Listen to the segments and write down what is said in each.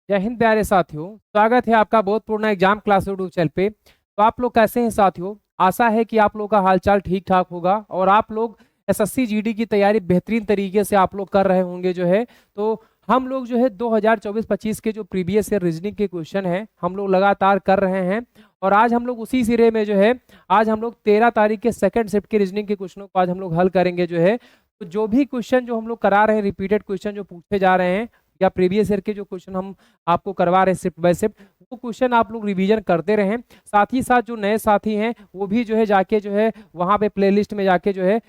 जय हिंद प्यारे साथियों। स्वागत है आपका बोधपूर्ण एग्जाम क्लास यूट्यूब चैनल पे। तो आप लोग कैसे हैं साथियों? आशा है कि आप लोग का हालचाल ठीक ठाक होगा और आप लोग एसएससी जीडी की तैयारी बेहतरीन तरीके से आप लोग कर रहे होंगे जो है। तो हम लोग जो है 2024-25 के जो प्रीवियस ईयर रीजनिंग के क्वेश्चन हैं हम लोग लगातार कर रहे हैं। और आज हम लोग उसी सिरे में जो है आज हम लोग 13 तारीख के सेकंड शिफ्ट के रीजनिंग के क्वेश्चनों को आज हम लोग हल करेंगे जो है। तो जो भी क्वेश्चन जो हम लोग करा रहे हैं, रिपीटेड क्वेश्चन जो पूछे जा रहे हैं या प्रीवियस ईयर के जो क्वेश्चन हम आपको करवा रहे हैं शिफ्ट बाय शिफ्ट, वो क्वेश्चन आप लोग रिवीजन करते रहें। साथ ही साथ जो नए साथी हैं वो भी जो है जाके जो है वहाँ पे प्लेलिस्ट में जाके जो है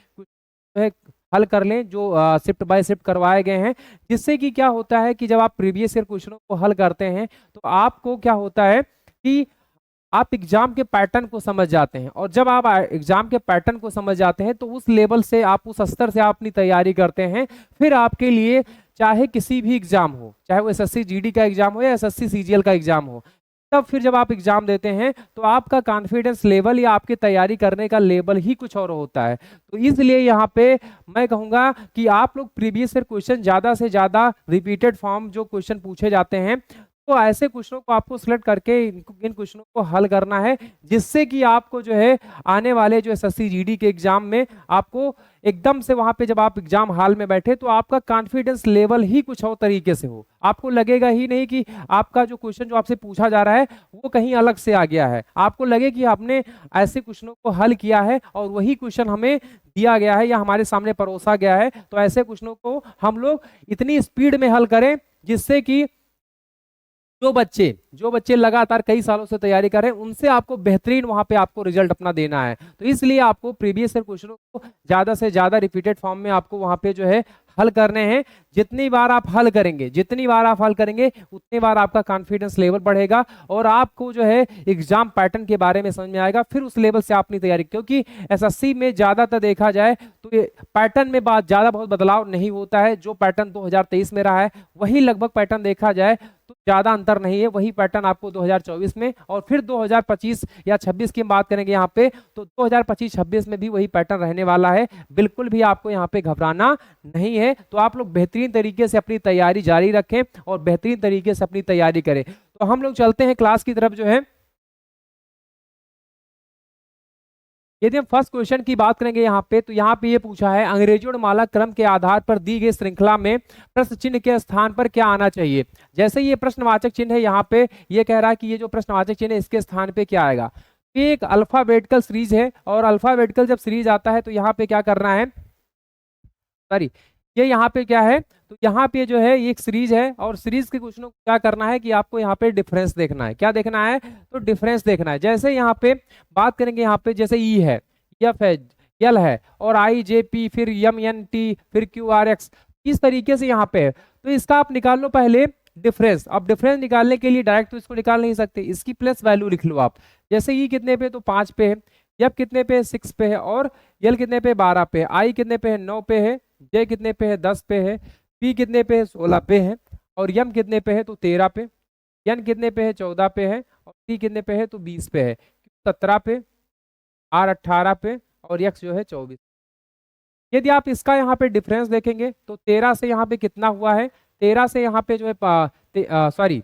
हल कर लें जो शिफ्ट बाय शिफ्ट करवाए गए हैं। जिससे कि क्या होता है कि जब आप प्रीवियस ईयर क्वेश्चनों को हल करते हैं तो आपको क्या होता है कि आप एग्जाम के पैटर्न को समझ जाते हैं। और जब आप एग्जाम के पैटर्न को समझ जाते हैं तो उस लेवल से आप उस स्तर से आप अपनी तैयारी करते हैं। फिर आपके लिए चाहे किसी भी एग्जाम हो, चाहे वो एसएससी जीडी का एग्जाम हो या एसएससी सीजीएल का एग्जाम हो, तब फिर जब आप एग्जाम देते हैं तो आपका कॉन्फिडेंस लेवल या आपकी तैयारी करने का लेवल ही कुछ और होता है। तो इसलिए यहाँ पे मैं कहूँगा कि आप लोग प्रीवियस ईयर क्वेश्चन ज़्यादा से ज़्यादा रिपीटेड फॉर्म जो क्वेश्चन पूछे जाते हैं तो ऐसे क्वेश्चनों को आपको सिलेक्ट करके इन क्वेश्चनों को हल करना है। जिससे कि आपको जो है आने वाले जो एसएससी जीडी के एग्जाम में आपको एकदम से वहां पे जब आप एग्जाम हॉल में बैठे तो आपका कॉन्फिडेंस लेवल ही कुछ और तरीके से हो। आपको लगेगा ही नहीं कि आपका जो क्वेश्चन जो आपसे पूछा जा रहा है वो कहीं अलग से आ गया है। आपको लगे कि आपने ऐसे क्वेश्चनों को हल किया है और वही क्वेश्चन हमें दिया गया है या हमारे सामने परोसा गया है। तो ऐसे क्वेश्चनों को हम लोग इतनी स्पीड में हल करें जिससे कि जो बच्चे लगातार कई सालों से तैयारी कर रहे हैं उनसे आपको बेहतरीन वहां पे आपको रिजल्ट अपना देना है। तो इसलिए आपको प्रीवियस ईयर क्वेश्चनों को ज्यादा से ज्यादा रिपीटेड फॉर्म में आपको वहां पे जो है हल करने हैं। जितनी बार आप हल करेंगे उतनी बार आपका कॉन्फिडेंस लेवल बढ़ेगा और आपको जो है एग्जाम पैटर्न के बारे में समझ में आएगा। फिर उस लेवल से आप अपनी तैयारी, क्योंकि एसएससी में ज्यादातर देखा जाए तो ये पैटर्न में ज्यादा बहुत बदलाव नहीं होता है। जो पैटर्न 2023 में रहा है वही लगभग पैटर्न देखा जाए तो ज्यादा अंतर नहीं है। वही पैटर्न आपको 2024 में और फिर 2025 या 26 की बात करेंगे यहाँ पे तो 2025-26 में भी वही पैटर्न रहने वाला है। बिल्कुल भी आपको यहाँ पे घबराना नहीं है। तो आप लोग बेहतरीन तरीके से अपनी तैयारी जारी रखें और बेहतरीन तरीके से अपनी तैयारी करें। तो हम लोग चलते हैं क्लास की तरफ जो है। यदि हम फर्स्ट क्वेश्चन की बात करेंगे यहाँ पे तो यहाँ पे ये पूछा है अंग्रेजी और माला क्रम के आधार पर दी गई श्रृंखला में प्रश्न चिन्ह के स्थान पर क्या आना चाहिए। जैसे ये प्रश्नवाचक चिन्ह है यहाँ पे ये कह रहा है कि ये जो प्रश्नवाचक चिन्ह है इसके स्थान पे क्या आएगा। ये एक अल्फाबेटिकल सीरीज है और अल्फाबेटिकल जब सीरीज आता है तो यहाँ पे क्या करना है, सॉरी ये यहाँ पे क्या है, तो यहाँ पे जो है ये एक सीरीज है और सीरीज के क्वेश्चनों को क्या करना है कि आपको यहाँ पे डिफरेंस देखना है। क्या देखना है? तो डिफरेंस देखना है। जैसे यहाँ पे बात करेंगे यहाँ पे जैसे ई है, एफ है, एल है और आई जे पी फिर एम एन टी फिर क्यू आर एक्स, इस तरीके से यहाँ पे है। तो इसका आप निकाल लो पहले डिफरेंस। अब डिफरेंस निकालने के लिए डायरेक्ट तो इसको निकाल नहीं सकते, इसकी प्लस वैल्यू लिख लो आप। जैसे ई कितने पे, तो 5 पे है, एफ कितने पे, 6 पे है और एल कितने पे, 12 पे है, आई कितने पे है, 9 पे है, जे कितने पे है, 10 पे है, पी कितने पे है, 16 पे है और यम कितने पे है, तो 13 पे, एन कितने पे है, 14 पे है और टी कितने पे है, तो 20 पे है, 17 पे, आर 18 पे और यक्स जो है 24। यदि आप इसका यहाँ पे डिफरेंस देखेंगे तो 13 से यहाँ पे कितना हुआ है, 13 से यहाँ पे जो है सॉरी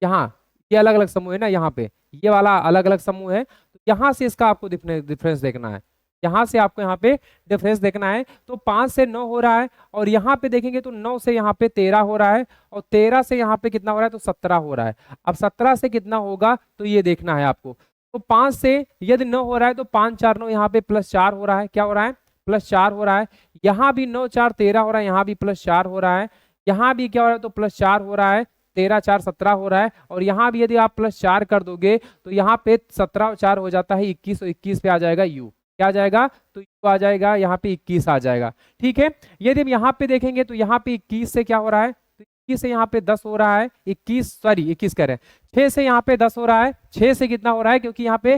यहाँ ये अलग अलग समूह है ना, यहाँ पे ये वाला अलग अलग समूह है। तो यहाँ से इसका आपको डिफरेंस देखना है, यहाँ से आपको यहाँ पे डिफरेंस देखना है। तो 5 से 9 हो रहा है और यहाँ पे देखेंगे तो 9 से यहाँ पे 13 हो रहा है और 13 से यहाँ पे कितना हो रहा है, तो 17 हो रहा है। अब 17 से कितना होगा तो ये देखना है आपको। तो 5 से यदि 9 हो रहा है तो 5 4 9 यहाँ पे +4 हो रहा है। क्या हो रहा है? +4 हो रहा है। यहाँ भी 9 4 13 हो रहा है, यहाँ भी +4 हो रहा है। यहाँ भी क्या हो रहा है, तो +4 हो रहा है, 13 4 17 हो रहा है और यहाँ भी यदि आप +4 कर दोगे तो यहाँ पे 17 और 4 हो जाता है 21 और 21 पे आ जाएगा यू। क्या आ जाएगा? तो यू आ जाएगा, यहाँ पे 21 आ जाएगा। ठीक है। यदि हम यहाँ पे देखेंगे तो यहाँ पे 21 से क्या हो रहा है, तो 21 से यहाँ पे 10 हो रहा है, 21 कह रहे हैं, 6 से यहाँ पे 10 हो रहा है, 6 से कितना हो रहा है, क्योंकि यहाँ पे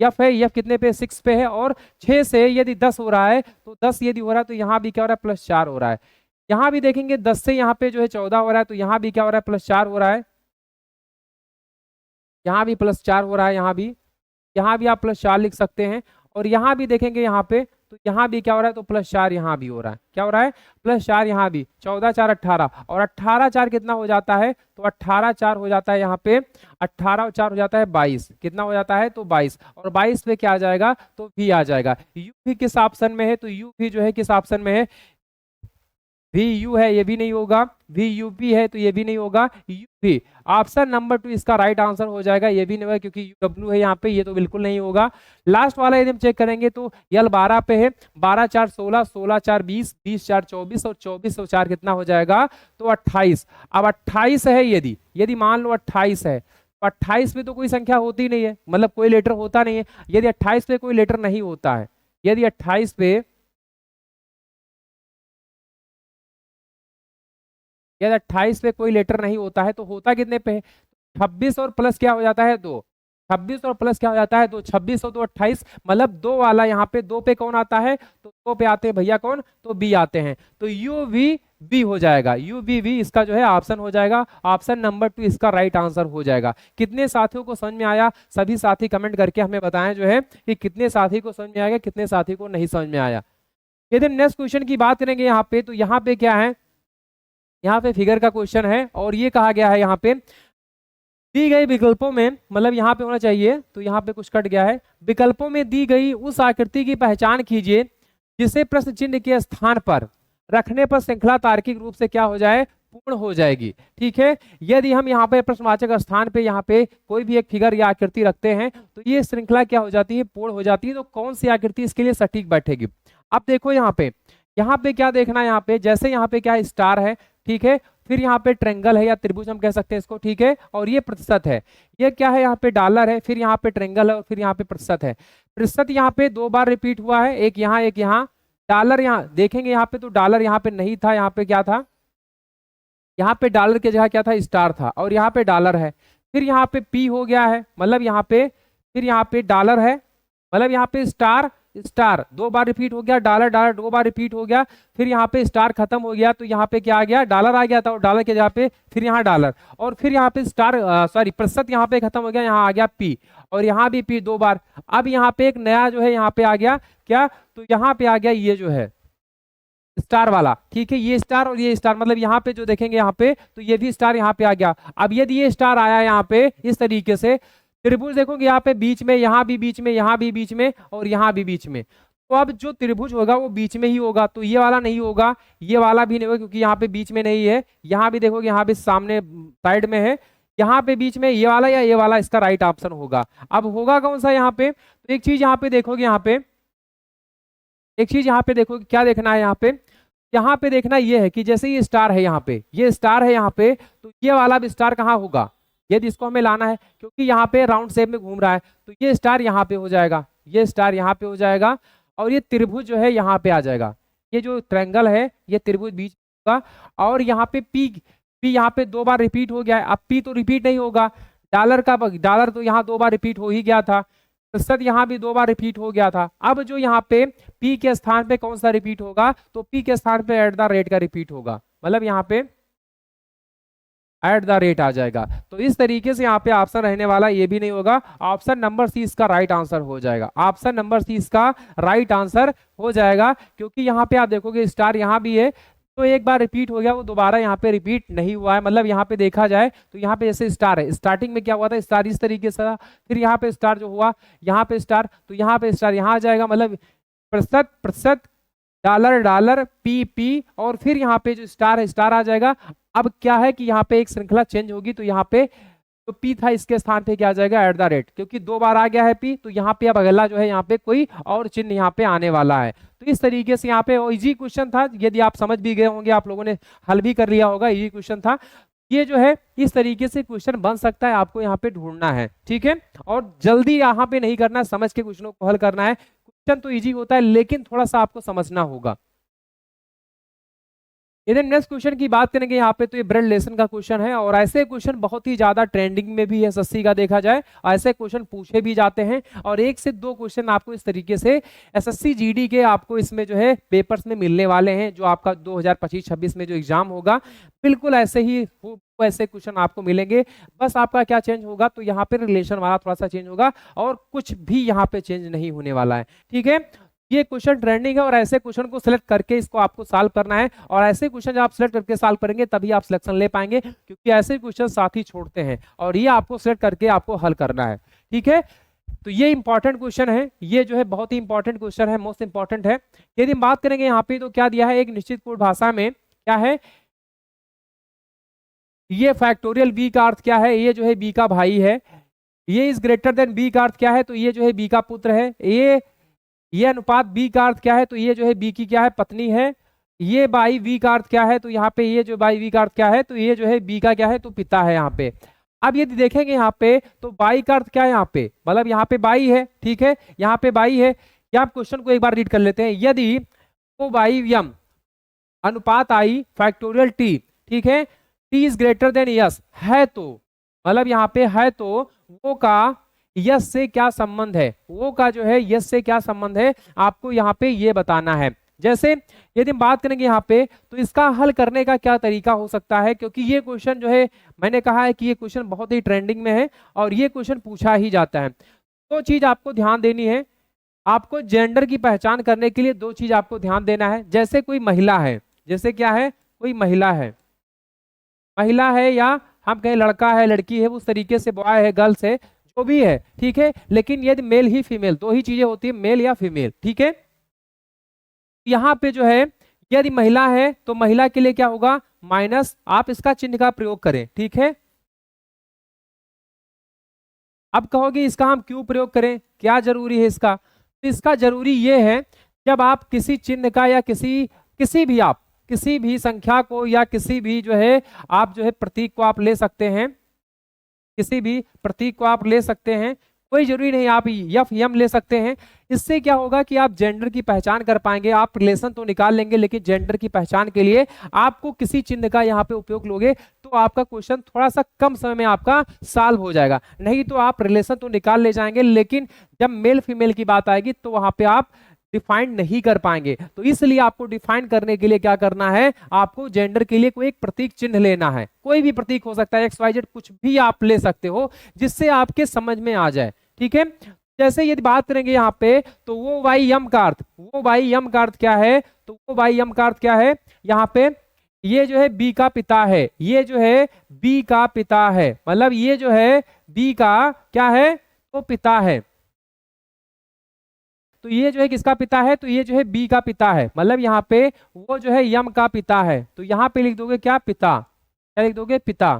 एफ है, एफ कितने पे, 6 पे है और 6 से यदि 10 हो रहा है तो 10 यदि हो रहा है तो यहाँ भी क्या हो रहा है, +4 हो रहा है। यहाँ भी देखेंगे 10 से यहाँ पे जो है 14 हो रहा है तो यहाँ भी क्या हो रहा है, +4 हो रहा है, यहाँ भी +4 हो रहा है, यहाँ भी आप +4 लिख सकते हैं। और यहाँ भी देखेंगे यहाँ पे तो यहाँ भी क्या हो रहा है, तो +4 यहाँ भी हो रहा है, क्या हो रहा है, +4 यहाँ भी, 14 4 18, और 18 4 कितना हो जाता है, तो 18 4 हो जाता है यहाँ पे, 18 और 4 हो जाता है 22, कितना हो जाता है, तो 22, और 22 पे क्या आ जाएगा, तो भी आ जाएगा। यू भी किस ऑप्शन में है, तो यू भी जो है किस ऑप्शन में है, वी यू है, ये भी नहीं होगा, वी यू पी है तो ये भी नहीं होगा, यू भी। ऑप्शन नंबर 2 इसका राइट आंसर हो जाएगा, ये भी नहीं होगा क्योंकि यू डब्ल्यू है यहाँ पे, ये तो बिल्कुल नहीं होगा। लास्ट वाला यदि हम चेक करेंगे तो यल 12 पे है, 12 4 16, 16 4 20, 20 4 24, और 24 और 4 कितना हो जाएगा, तो 28। अब 28 है, यदि यदि मान लो 28 है, तो 28 पे तो कोई संख्या होती नहीं है, मतलब कोई लेटर होता नहीं है। यदि 28 पे कोई लेटर नहीं होता है, यदि 28 पे, यदि 28 पे कोई लेटर नहीं होता है तो होता कितने पे है, 26 और प्लस क्या हो जाता है, 2, 26 और प्लस क्या हो जाता है, तो 26 और 2 28, मतलब 2 वाला यहाँ पे 2 पे कौन आता है, तो 2 पे आते हैं भैया कौन, तो बी आते हैं, तो यू वी बी हो जाएगा, यू बी वी इसका जो है ऑप्शन हो जाएगा, ऑप्शन नंबर 2 इसका राइट आंसर हो जाएगा। कितने साथियों को समझ में आया, सभी साथी कमेंट करके हमें बताएं जो है कि कितने साथी को समझ में आया, कितने साथी को नहीं समझ में आया। यदि नेक्स्ट क्वेश्चन की बात करेंगे यहाँ पे, तो यहाँ पे क्या है, यहाँ पे फिगर का क्वेश्चन है, और ये कहा गया है यहाँ पे दी गई विकल्पों में, मतलब यहाँ पे होना चाहिए, तो यहाँ पे कुछ कट गया है, विकल्पों में दी गई उस आकृति की पहचान कीजिए जिसे प्रश्न चिन्ह के स्थान पर रखने पर श्रृंखला तार्किक रूप से क्या हो जाए, पूर्ण हो जाएगी। ठीक है, यदि हम यहाँ पे प्रश्नवाचक स्थान पे यहाँ पे कोई भी एक फिगर या आकृति रखते हैं तो ये श्रृंखला क्या हो जाती है, पूर्ण हो जाती है। तो कौन सी आकृति इसके लिए सटीक बैठेगी, अब देखो यहाँ पे क्या देखना है, यहाँ पे जैसे यहाँ पे क्या है, स्टार है, ठीक है, फिर यहाँ पे ट्रेंगल है या त्रिभुज हम कह सकते हैं इसको, ठीक है, और ये प्रतिशत है, ये क्या है, यहाँ पे डॉलर है, फिर यहाँ पे ट्रेंगल है, और फिर यहाँ पे प्रतिशत है। प्रतिशत यहाँ पे 2 बार रिपीट हुआ है, एक यहाँ एक यहाँ, डॉलर यहाँ देखेंगे, यहाँ पे तो डॉलर यहाँ पे नहीं था, यहाँ पे क्या था, यहाँ पे डॉलर की जगह क्या था, स्टार था, और यहाँ पे डॉलर है, फिर यहाँ पे पी हो गया है, मतलब यहाँ पे, फिर यहाँ पे डॉलर है, मतलब यहाँ पे स्टार स्टार 2 बार रिपीट हो गया, डॉलर डॉलर 2 बार रिपीट हो गया, फिर यहाँ पे स्टार खत्म हो गया, तो यहाँ पे क्या आ गया, डॉलर आ गया था, और डॉलर के जगह पे फिर यहाँ डॉलर, और फिर यहाँ पे स्टार सॉरी प्रतिशत यहाँ पे खत्म हो गया, यहाँ आ गया पी, और यहाँ भी पी 2 बार। अब यहाँ पे एक नया जो है यहाँ पे आ गया क्या, तो यहाँ पे आ गया ये जो है स्टार वाला, ठीक है, ये स्टार और ये स्टार, मतलब यहाँ पे जो देखेंगे यहाँ पे, तो ये भी स्टार यहाँ पे आ गया। अब यदि ये स्टार आया यहाँ पे इस तरीके से, त्रिभुज देखोगे यहाँ पे बीच में, यहाँ भी बीच में, यहाँ भी बीच में, और यहाँ भी बीच में, तो अब जो त्रिभुज होगा वो बीच में ही होगा, तो ये वाला नहीं होगा, ये वाला भी नहीं होगा क्योंकि यहाँ पे बीच में नहीं है, यहाँ भी देखोगे यहाँ पे सामने साइड में है, यहाँ पे बीच में ये वाला या ये वाला इसका राइट ऑप्शन होगा। अब होगा कौन सा यहाँ पे, तो एक चीज यहाँ पे देखोगे, यहाँ पे एक चीज यहाँ पे देखोगे, क्या देखना है यहाँ पे देखना ये है कि जैसे ये स्टार है यहाँ पे, ये स्टार है यहाँ पे, तो ये वाला भी स्टार कहाँ होगा, यदि इसको हमें लाना है क्योंकि यहाँ पे राउंड शेप में घूम रहा है, तो ये स्टार यहाँ पे हो जाएगा, ये स्टार यहाँ पे हो जाएगा, और ये त्रिभुज जो है यहाँ पे आ जाएगा, ये जो ट्रायंगल है ये त्रिभुज बीच होगा, और यहाँ पे पी पी यहाँ पे 2 बार रिपीट हो गया है। अब पी तो रिपीट नहीं होगा, डॉलर तो यहाँ 2 बार रिपीट हो ही गया था, प्रतिशत यहाँ भी 2 बार रिपीट हो गया था। अब जो यहाँ पे पी के स्थान पे कौन सा रिपीट होगा, तो पी के स्थान पे @ का रिपीट होगा, मतलब यहाँ पे @ आ जाएगा। तो इस तरीके से यहाँ पे ऑप्शन रहने वाला ये भी नहीं होगा, ऑप्शन नंबर सी इसका राइट आंसर हो जाएगा, ऑप्शन नंबर सी इसका राइट आंसर हो जाएगा, क्योंकि यहाँ पे आप देखोगे स्टार यहाँ भी है, तो एक बार रिपीट हो गया, वो दोबारा यहाँ पे रिपीट नहीं हुआ है, मतलब यहाँ पे देखा जाए तो यहाँ पे जैसे स्टार है, स्टार्टिंग में क्या हुआ था, स्टार इस तरीके से, फिर यहाँ पे स्टार जो हुआ, यहाँ पे स्टार, तो यहाँ पे स्टार यहाँ आ जाएगा, मतलब प्रतिशत प्रतिशत, डॉलर डॉलर, पी पी, और फिर यहाँ पे जो स्टार है स्टार आ जाएगा। अब क्या है कि यहाँ पे एक श्रृंखला चेंज होगी, तो यहाँ पे जो पी था इसके स्थान पे क्या आ जाएगा, @ क्योंकि 2 बार आ गया है पी, तो यहाँ पे अब अगला जो है यहाँ पे कोई और चिन्ह यहाँ पे आने वाला है। तो इस तरीके से यहाँ पे इजी क्वेश्चन था, यदि आप समझ भी गए होंगे, आप लोगों ने हल भी कर लिया होगा, इजी क्वेश्चन था ये जो है, इस तरीके से क्वेश्चन बन सकता है, आपको यहाँ पे ढूंढना है, ठीक है, और जल्दी यहाँ पे नहीं करना, समझ के क्वेश्चनों को हल करना है। क्वेश्चन तो इजी होता है लेकिन थोड़ा सा आपको समझना होगा। इधर नेक्स्ट क्वेश्चन की बात करेंगे यहाँ पे, तो ये ब्लड रिलेशन का क्वेश्चन है, और ऐसे क्वेश्चन बहुत ही ज्यादा ट्रेंडिंग में भी है एसएससी का, देखा जाए ऐसे क्वेश्चन पूछे भी जाते हैं, और 1 से 2 क्वेश्चन आपको इस तरीके से एसएससी जीडी के आपको इसमें जो है पेपर्स में मिलने वाले हैं, जो आपका 2025-26 में जो एग्जाम होगा, बिल्कुल ऐसे ही ऐसे क्वेश्चन आपको मिलेंगे। बस आपका क्या चेंज होगा, तो यहाँ पे रिलेशन वाला थोड़ा सा चेंज होगा, और कुछ भी यहाँ पे चेंज नहीं होने वाला है, ठीक है। ये क्वेश्चन ट्रेंडिंग है और ऐसे क्वेश्चन को सिलेक्ट करके इसको आपको सॉल्व करना है, और ऐसे क्वेश्चन जब आप सिलेक्ट करके सॉल्व करेंगे तभी आप सिलेक्शन ले पाएंगे, क्योंकि ऐसे क्वेश्चन साथी छोड़ते हैं और ये आपको सिलेक्ट करके आपको हल करना है। ठीक है, तो ये इंपॉर्टेंट क्वेश्चन है, ये जो है बहुत ही इंपॉर्टेंट क्वेश्चन है, मोस्ट इंपॉर्टेंट है। यदि हम बात करेंगे यहाँ पे तो क्या दिया है, एक निश्चित कोड भाषा में क्या है, ये फैक्टोरियल बी का अर्थ क्या है, ये जो है बी का भाई है, ये इज ग्रेटर देन बी का अर्थ क्या है, तो ये जो है बी का पुत्र है, ये अनुपात बी का अर्थ क्या है, तो ये जो है बी की क्या है, पत्नी है, ये बाई वी का अर्थ क्या है, तो यहाँ पे ये जो बाई वी का अर्थ क्या है, तो ये जो है बी का क्या है, तो पिता है यहाँ पे। अब यदि देखेंगे यहाँ पे तो बाई का अर्थ क्या है, यहाँ पे मतलब यहाँ पे बाई है, ठीक है, यहाँ पे बाई है। या आप क्वेश्चन को एक बार रीड कर लेते हैं, यदि ओ बाई यम अनुपात आई फैक्टोरियल टी, ठीक है, T is greater than yes है, तो मतलब यहाँ पे है तो वो का यस से क्या संबंध है, वो का जो है यस से क्या संबंध है, आपको यहाँ पे ये बताना है। जैसे यदि हम बात करेंगे यहाँ पे तो इसका हल करने का क्या तरीका हो सकता है, क्योंकि ये क्वेश्चन जो है मैंने कहा है कि ये क्वेश्चन बहुत ही ट्रेंडिंग में है और ये क्वेश्चन पूछा ही जाता है। दो चीज आपको ध्यान देनी है, आपको जेंडर की पहचान करने के लिए दो चीज आपको ध्यान देना है। जैसे कोई महिला है, जैसे क्या है, कोई महिला है, महिला है या हम कहें लड़का है लड़की है, उस तरीके से बॉय है गर्ल्स है, जो भी है, ठीक है, लेकिन यदि मेल ही फीमेल, दो ही चीजें होती है, मेल या फीमेल, ठीक है। यहाँ पे जो है यदि महिला है तो महिला के लिए क्या होगा, माइनस, आप इसका चिन्ह का प्रयोग करें, ठीक है। अब कहोगे इसका हम क्यों प्रयोग करें, क्या जरूरी है इसका, तो इसका जरूरी ये है, जब आप किसी चिन्ह का या किसी भी आप किसी भी संख्या को या किसी भी जो है आप जो है प्रतीक को आप ले सकते हैं, किसी भी प्रतीक को आप ले सकते हैं, कोई जरूरी नहीं आप यफ यम ले सकते हैं। इससे क्या होगा कि आप जेंडर की पहचान कर पाएंगे, आप रिलेशन तो निकाल लेंगे लेकिन जेंडर की पहचान के लिए आपको किसी चिन्ह का यहाँ पे उपयोग लोगे तो आपका क्वेश्चन थोड़ा सा कम समय में आपका सॉल्व हो जाएगा। नहीं तो आप रिलेशन तो निकाल ले जाएंगे लेकिन जब मेल फीमेल की बात आएगी तो वहां पे आप डिफाइन नहीं कर पाएंगे। तो इसलिए आपको डिफाइन करने के लिए क्या करना है, आपको जेंडर के लिए कोई एक प्रतीक चिन्ह लेना है, कोई भी प्रतीक हो सकता है, एक्स वाई जेड कुछ भी आप ले सकते हो जिससे आपके समझ में आ जाए, ठीक है। जैसे यदि बात करेंगे यहाँ पे तो वो वाई यम का अर्थ, वो वाई यम का अर्थ क्या है, तो वो वाई यम का अर्थ क्या है, यहाँ पे ये जो है बी का पिता है, ये जो है बी का पिता है, मतलब ये जो है बी का क्या है, तो पिता है, तो ये जो है किसका पिता है, तो ये जो है बी का पिता है, मतलब यहाँ पे वो जो है यम का पिता है, तो यहाँ पे लिख दोगे क्या, पिता, क्या लिख दोगे, पिता,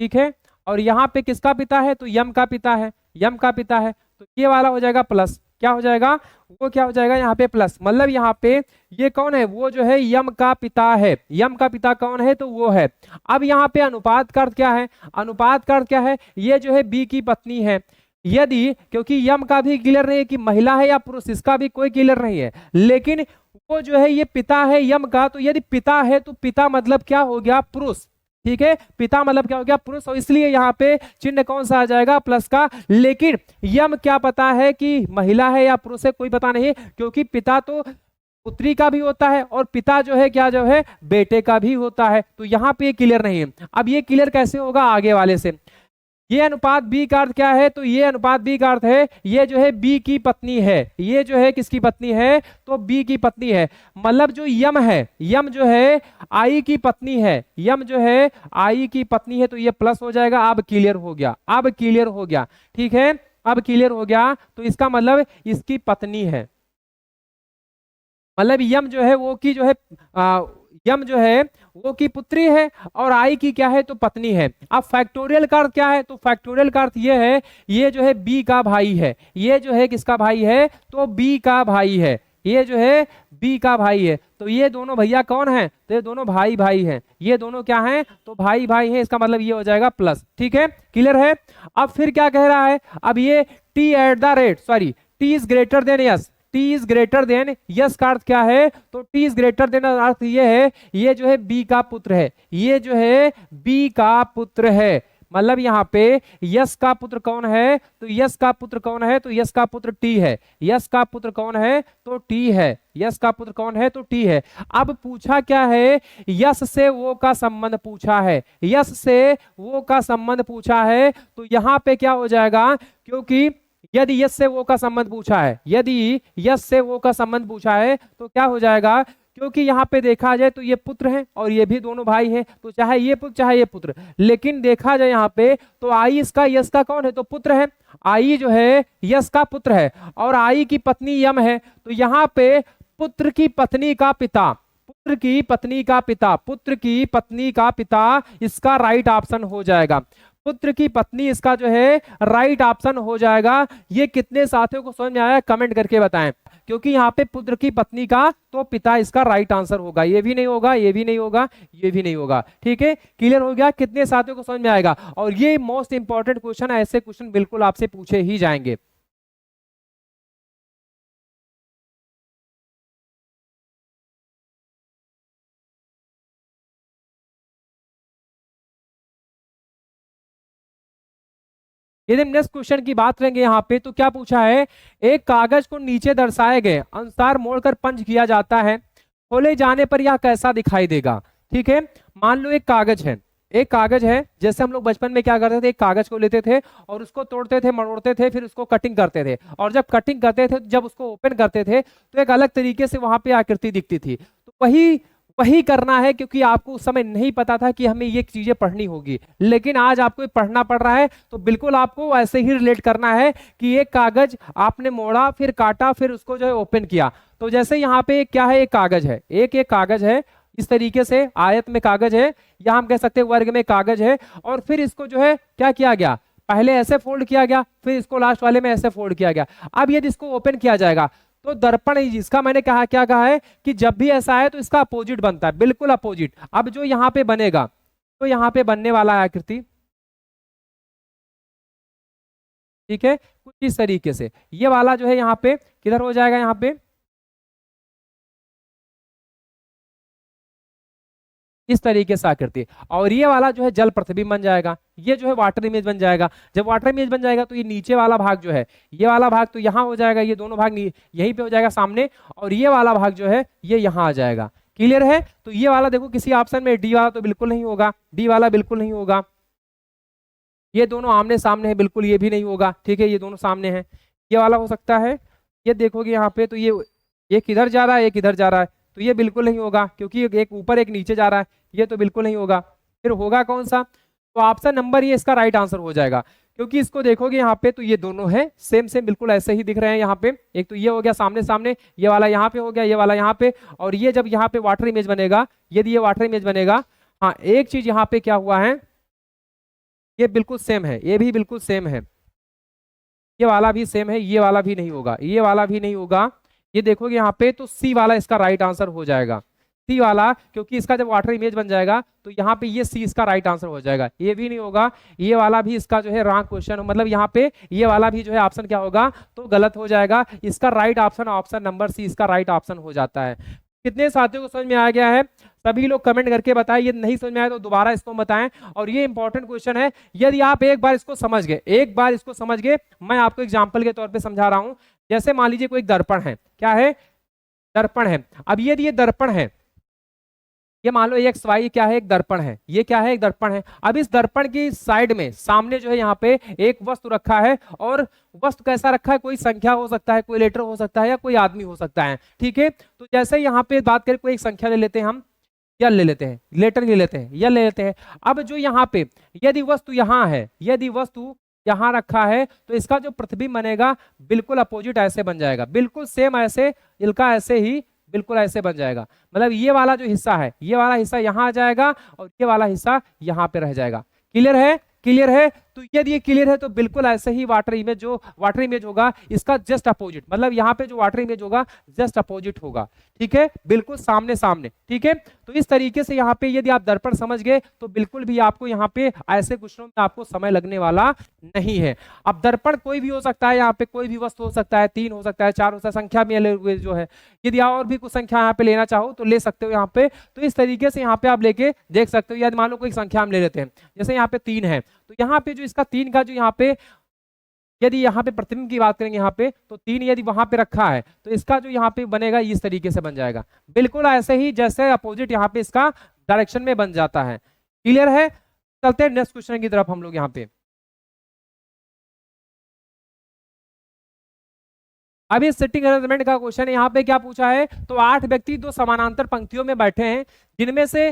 ठीक है। और यहाँ पे किसका पिता है, तो यम का पिता है, यम का पिता है, तो ये वाला हो जाएगा प्लस, क्या हो जाएगा, वो क्या हो जाएगा यहाँ पे प्लस, मतलब यहाँ पे ये कौन है, वो जो है यम का पिता है, यम का पिता कौन है, तो वो है। अब यहाँ पे अनुपात का अर्थ क्या है, अनुपात का अर्थ क्या है, ये जो है बी की पत्नी है, यदि क्योंकि यम का भी क्लियर नहीं है कि महिला है या पुरुष, इसका भी कोई क्लियर नहीं है, लेकिन वो जो है ये पिता है यम का, तो यदि पिता है तो पिता मतलब क्या हो गया, पुरुष, ठीक है, पिता मतलब क्या हो गया, पुरुष, और इसलिए यहाँ पे चिन्ह कौन सा आ जाएगा, प्लस का। लेकिन यम क्या पता है कि महिला है या पुरुष है, कोई पता नहीं, क्योंकि पिता तो पुत्री का भी होता है और पिता जो है क्या जो है बेटे का भी होता है, तो यहाँ पे ये क्लियर नहीं है। अब ये क्लियर कैसे होगा, आगे वाले से। ये अनुपात बी का अर्थ क्या है, तो ये अनुपात बी का अर्थ है ये जो है बी की पत्नी है, ये जो है किसकी पत्नी है, तो बी की पत्नी है, मतलब जो यम है, यम जो है आई की पत्नी है, यम जो है आई की पत्नी है, तो ये प्लस हो जाएगा। अब क्लियर हो गया, अब क्लियर हो गया, ठीक है, अब क्लियर हो गया, तो इसका मतलब इसकी पत्नी है, मतलब यम जो है वो की जो है यम जो है वो की पुत्री है और आई की क्या है, तो पत्नी है। अब फैक्टोरियल का अर्थ क्या है, तो फैक्टोरियल का अर्थ ये है ये जो है बी का भाई है, ये जो है किसका भाई है, तो बी का भाई है, ये जो है बी का भाई है, तो ये दोनों भैया कौन है, तो ये दोनों भाई भाई हैं, ये दोनों क्या हैं, तो भाई भाई हैं, इसका मतलब ये हो जाएगा प्लस, ठीक है, क्लियर है। अब फिर क्या कह रहा है, अब ये T is greater than yes, T is greater than yes का अर्थ क्या है, तो टी इज ग्रेटर देन अर्थ ये है ये जो है बी का पुत्र है, ये जो है बी का पुत्र है, मतलब यहाँ पे यस का पुत्र कौन है, तो यस का पुत्र कौन है, तो यस का पुत्र टी है, यस का पुत्र कौन है, तो टी है, यस का पुत्र कौन है, तो टी है। अब पूछा क्या है, यस से वो का संबंध पूछा है, यस से वो का संबंध पूछा है, तो यहाँ पे क्या हो जाएगा, क्योंकि यदि यस से वो का संबंध पूछा है, यदि यस से वो का संबंध पूछा है तो क्या हो जाएगा, क्योंकि यहाँ पे देखा जाए तो ये पुत्र है और ये भी दोनों भाई हैं, तो चाहे ये पुत्र चाहे ये पुत्र, लेकिन देखा जाए यहाँ पे तो आई इसका यस का कौन है, तो पुत्र है। आई जो है यस का पुत्र है और आई की पत्नी यम है, तो यहाँ पे पुत्र की पत्नी का पिता, पुत्र की पत्नी का पिता, पुत्र की पत्नी का पिता इसका राइट ऑप्शन हो जाएगा। पुत्र की पत्नी इसका जो है राइट ऑप्शन हो जाएगा। ये कितने साथियों को समझ में आया कमेंट करके बताएं, क्योंकि यहाँ पे पुत्र की पत्नी का तो पिता इसका राइट आंसर होगा। ये भी नहीं होगा, ये भी नहीं होगा, ये भी नहीं होगा। ठीक है, क्लियर हो गया? कितने साथियों को समझ में आएगा? और ये मोस्ट इंपॉर्टेंट क्वेश्चन है, ऐसे क्वेश्चन बिल्कुल आपसे पूछे ही जाएंगे। यदि हम नेक्स्ट क्वेश्चन की बात करेंगे यहाँ पे तो क्या पूछा है, एक कागज को नीचे दर्शाए गए अनुसार मोड़कर पंच किया जाता है, खोले जाने पर यह कैसा दिखाई देगा। ठीक है, मान लो एक कागज है, एक कागज है, जैसे हम लोग बचपन में क्या करते थे, एक कागज को लेते थे और उसको तोड़ते थे, मरोड़ते थे, फिर उसको कटिंग करते थे, और जब कटिंग करते थे, जब उसको ओपन करते थे तो एक अलग तरीके से वहां पे आकृति दिखती थी। तो वही वही करना है, क्योंकि आपको उस समय नहीं पता था कि हमें ये चीजें पढ़नी होगी, लेकिन आज आपको पढ़ना पड़ रहा है, तो बिल्कुल आपको ऐसे ही रिलेट करना है कि एक कागज आपने मोड़ा, फिर काटा, फिर उसको जो है ओपन किया। तो जैसे यहाँ पे क्या है, एक कागज है, एक कागज है, इस तरीके से आयत में कागज है, या हम कह सकते हैं वर्ग में कागज है, और फिर इसको जो है क्या किया गया, पहले ऐसे फोल्ड किया गया, फिर इसको लास्ट वाले में ऐसे फोल्ड किया गया। अब यदि इसको ओपन किया जाएगा तो दर्पण, इसका मैंने कहा क्या कहा है कि जब भी ऐसा है तो इसका अपोजिट बनता है, बिल्कुल अपोजिट। अब जो यहाँ पे बनेगा, तो यहाँ पे बनने वाला है आकृति, ठीक है, कुछ इस तरीके से। ये वाला जो है यहाँ पे किधर हो जाएगा, यहाँ पे इस तरीके से आकृति, और ये वाला जो है जल प्रतिबिंब बन जाएगा, ये जो है वाटर इमेज बन जाएगा। जब वाटर इमेज बन जाएगा तो ये नीचे वाला भाग जो है, ये वाला भाग तो यहाँ हो जाएगा, ये दोनों भाग यहीं पे हो जाएगा सामने, और ये वाला भाग जो है ये यहाँ आ जाएगा। क्लियर है? तो ये वाला देखो किसी ऑप्शन में डी वाला तो बिल्कुल नहीं होगा, डी वाला बिल्कुल नहीं होगा, ये दोनों आमने सामने है, बिल्कुल ये भी नहीं होगा। ठीक है, ये दोनों सामने हैं, ये वाला हो सकता है, ये देखोगे यहाँ पे तो ये किधर जा रहा है, ये किधर जा रहा है, तो ये बिल्कुल नहीं होगा, क्योंकि एक ऊपर एक नीचे जा रहा है, ये तो बिल्कुल नहीं होगा। फिर होगा कौन सा, तो ऑप्शन नंबर ये इसका राइट आंसर हो जाएगा, क्योंकि इसको देखोगे यहाँ पे तो ये दोनों है सेम सेम, बिल्कुल ऐसे ही दिख रहे हैं यहाँ पे। एक तो ये हो गया सामने सामने, ये वाला यहाँ पे हो गया, ये वाला यहाँ पे, और ये जब यहाँ पे वाटर इमेज बनेगा, यदि ये वाटर इमेज बनेगा, हाँ एक चीज यहाँ पे क्या हुआ है, ये बिल्कुल सेम है, ये भी बिल्कुल सेम है, ये वाला भी सेम है, ये वाला भी नहीं होगा, ये वाला भी नहीं होगा। ये देखोगे यहाँ पे तो सी वाला इसका राइट आंसर हो जाएगा, सी वाला, क्योंकि इसका जब वाटर इमेज बन जाएगा तो यहाँ पे ये सी इसका राइट आंसर हो जाएगा। ये भी नहीं होगा, ये वाला भी इसका जो है रॉन्ग क्वेश्चन, मतलब यहाँ पे ये वाला भी जो है ऑप्शन क्या होगा, तो गलत हो जाएगा। इसका right option option number C इसका राइट ऑप्शन हो जाता है। कितने साथियों को समझ में आ गया है? सभी लोग कमेंट करके बताएं, ये नहीं समझ में आया तो दोबारा इसको बताएं। और ये इंपॉर्टेंट क्वेश्चन है, यदि आप एक बार इसको समझ गए, एक बार इसको समझ गए, मैं आपको एग्जांपल के तौर पे समझा रहा हूं। जैसे मान लीजिए कोई एक दर्पण है, क्या है, दर्पण है। अब यदि ये दर्पण है, ये मान लो एक्स वाई क्या है, एक दर्पण है, ये क्या है, एक दर्पण है। अब इस दर्पण की साइड में सामने जो है यहाँ पे एक वस्तु रखा है, और वस्तु कैसा रखा है, कोई संख्या हो सकता है, कोई लेटर हो सकता है, या कोई आदमी हो सकता है। ठीक है, तो जैसे यहाँ पे बात करें, कोई एक संख्या ले लेते हैं हम, या ले लेते हैं, लेटर ले लेते हैं, या ले लेते हैं। अब जो यहाँ पे यदि वस्तु यहाँ है, यदि वस्तु यहाँ रखा है, तो इसका जो प्रतिबिंब बनेगा बिल्कुल अपोजिट ऐसे बन जाएगा, बिल्कुल सेम ऐसे, इनका ऐसे ही बिल्कुल ऐसे बन जाएगा। मतलब ये वाला जो हिस्सा है, ये वाला हिस्सा यहाँ आ जाएगा, और ये वाला हिस्सा यहाँ पे रह जाएगा। क्लियर है? क्लियर है? तो यदि ये क्लियर है तो बिल्कुल ऐसे ही वाटर इमेज, जो वाटर इमेज होगा इसका जस्ट अपोजिट, मतलब यहाँ पे जो वाटर इमेज होगा जस्ट अपोजिट होगा। ठीक है, बिल्कुल सामने सामने। ठीक है, तो इस तरीके से यहाँ पे यदि आप दर्पण समझ गए तो बिल्कुल भी आपको यहाँ पे ऐसे क्वेश्चनों में आपको समय लगने वाला नहीं है। अब दर्पण कोई भी हो सकता है, यहाँ पे कोई भी वस्तु हो सकता है, 3 हो सकता है, 4 हो सकता है, संख्या में जो है, यदि और भी कुछ संख्या यहाँ पे लेना चाहो तो ले सकते हो यहाँ पे। तो इस तरीके से यहाँ पे आप लेके देख सकते हो। यदि मान लो कोई संख्या हम ले लेते हैं, जैसे यहाँ पे 3 है, तो यहाँ पे जो इसका 3 का जो यहाँ पे, यदि यहाँ पे प्रतिबिंब की बात करेंगे यहाँ पे, तो 3 यदि वहां पे रखा है तो इसका जो यहाँ पे बनेगा इस तरीके से बन जाएगा, बिल्कुल ऐसे ही जैसे अपोजिट यहाँ पे इसका डायरेक्शन में बन जाता है। क्लियर है? चलते हैं नेक्स्ट क्वेश्चन की तरफ हम लोग यहाँ पे। अब ये सिटिंग अरेंजमेंट का क्वेश्चन है, यहाँ पे क्या पूछा है, तो 8 व्यक्ति 2 समानांतर पंक्तियों में बैठे हैं, जिनमें से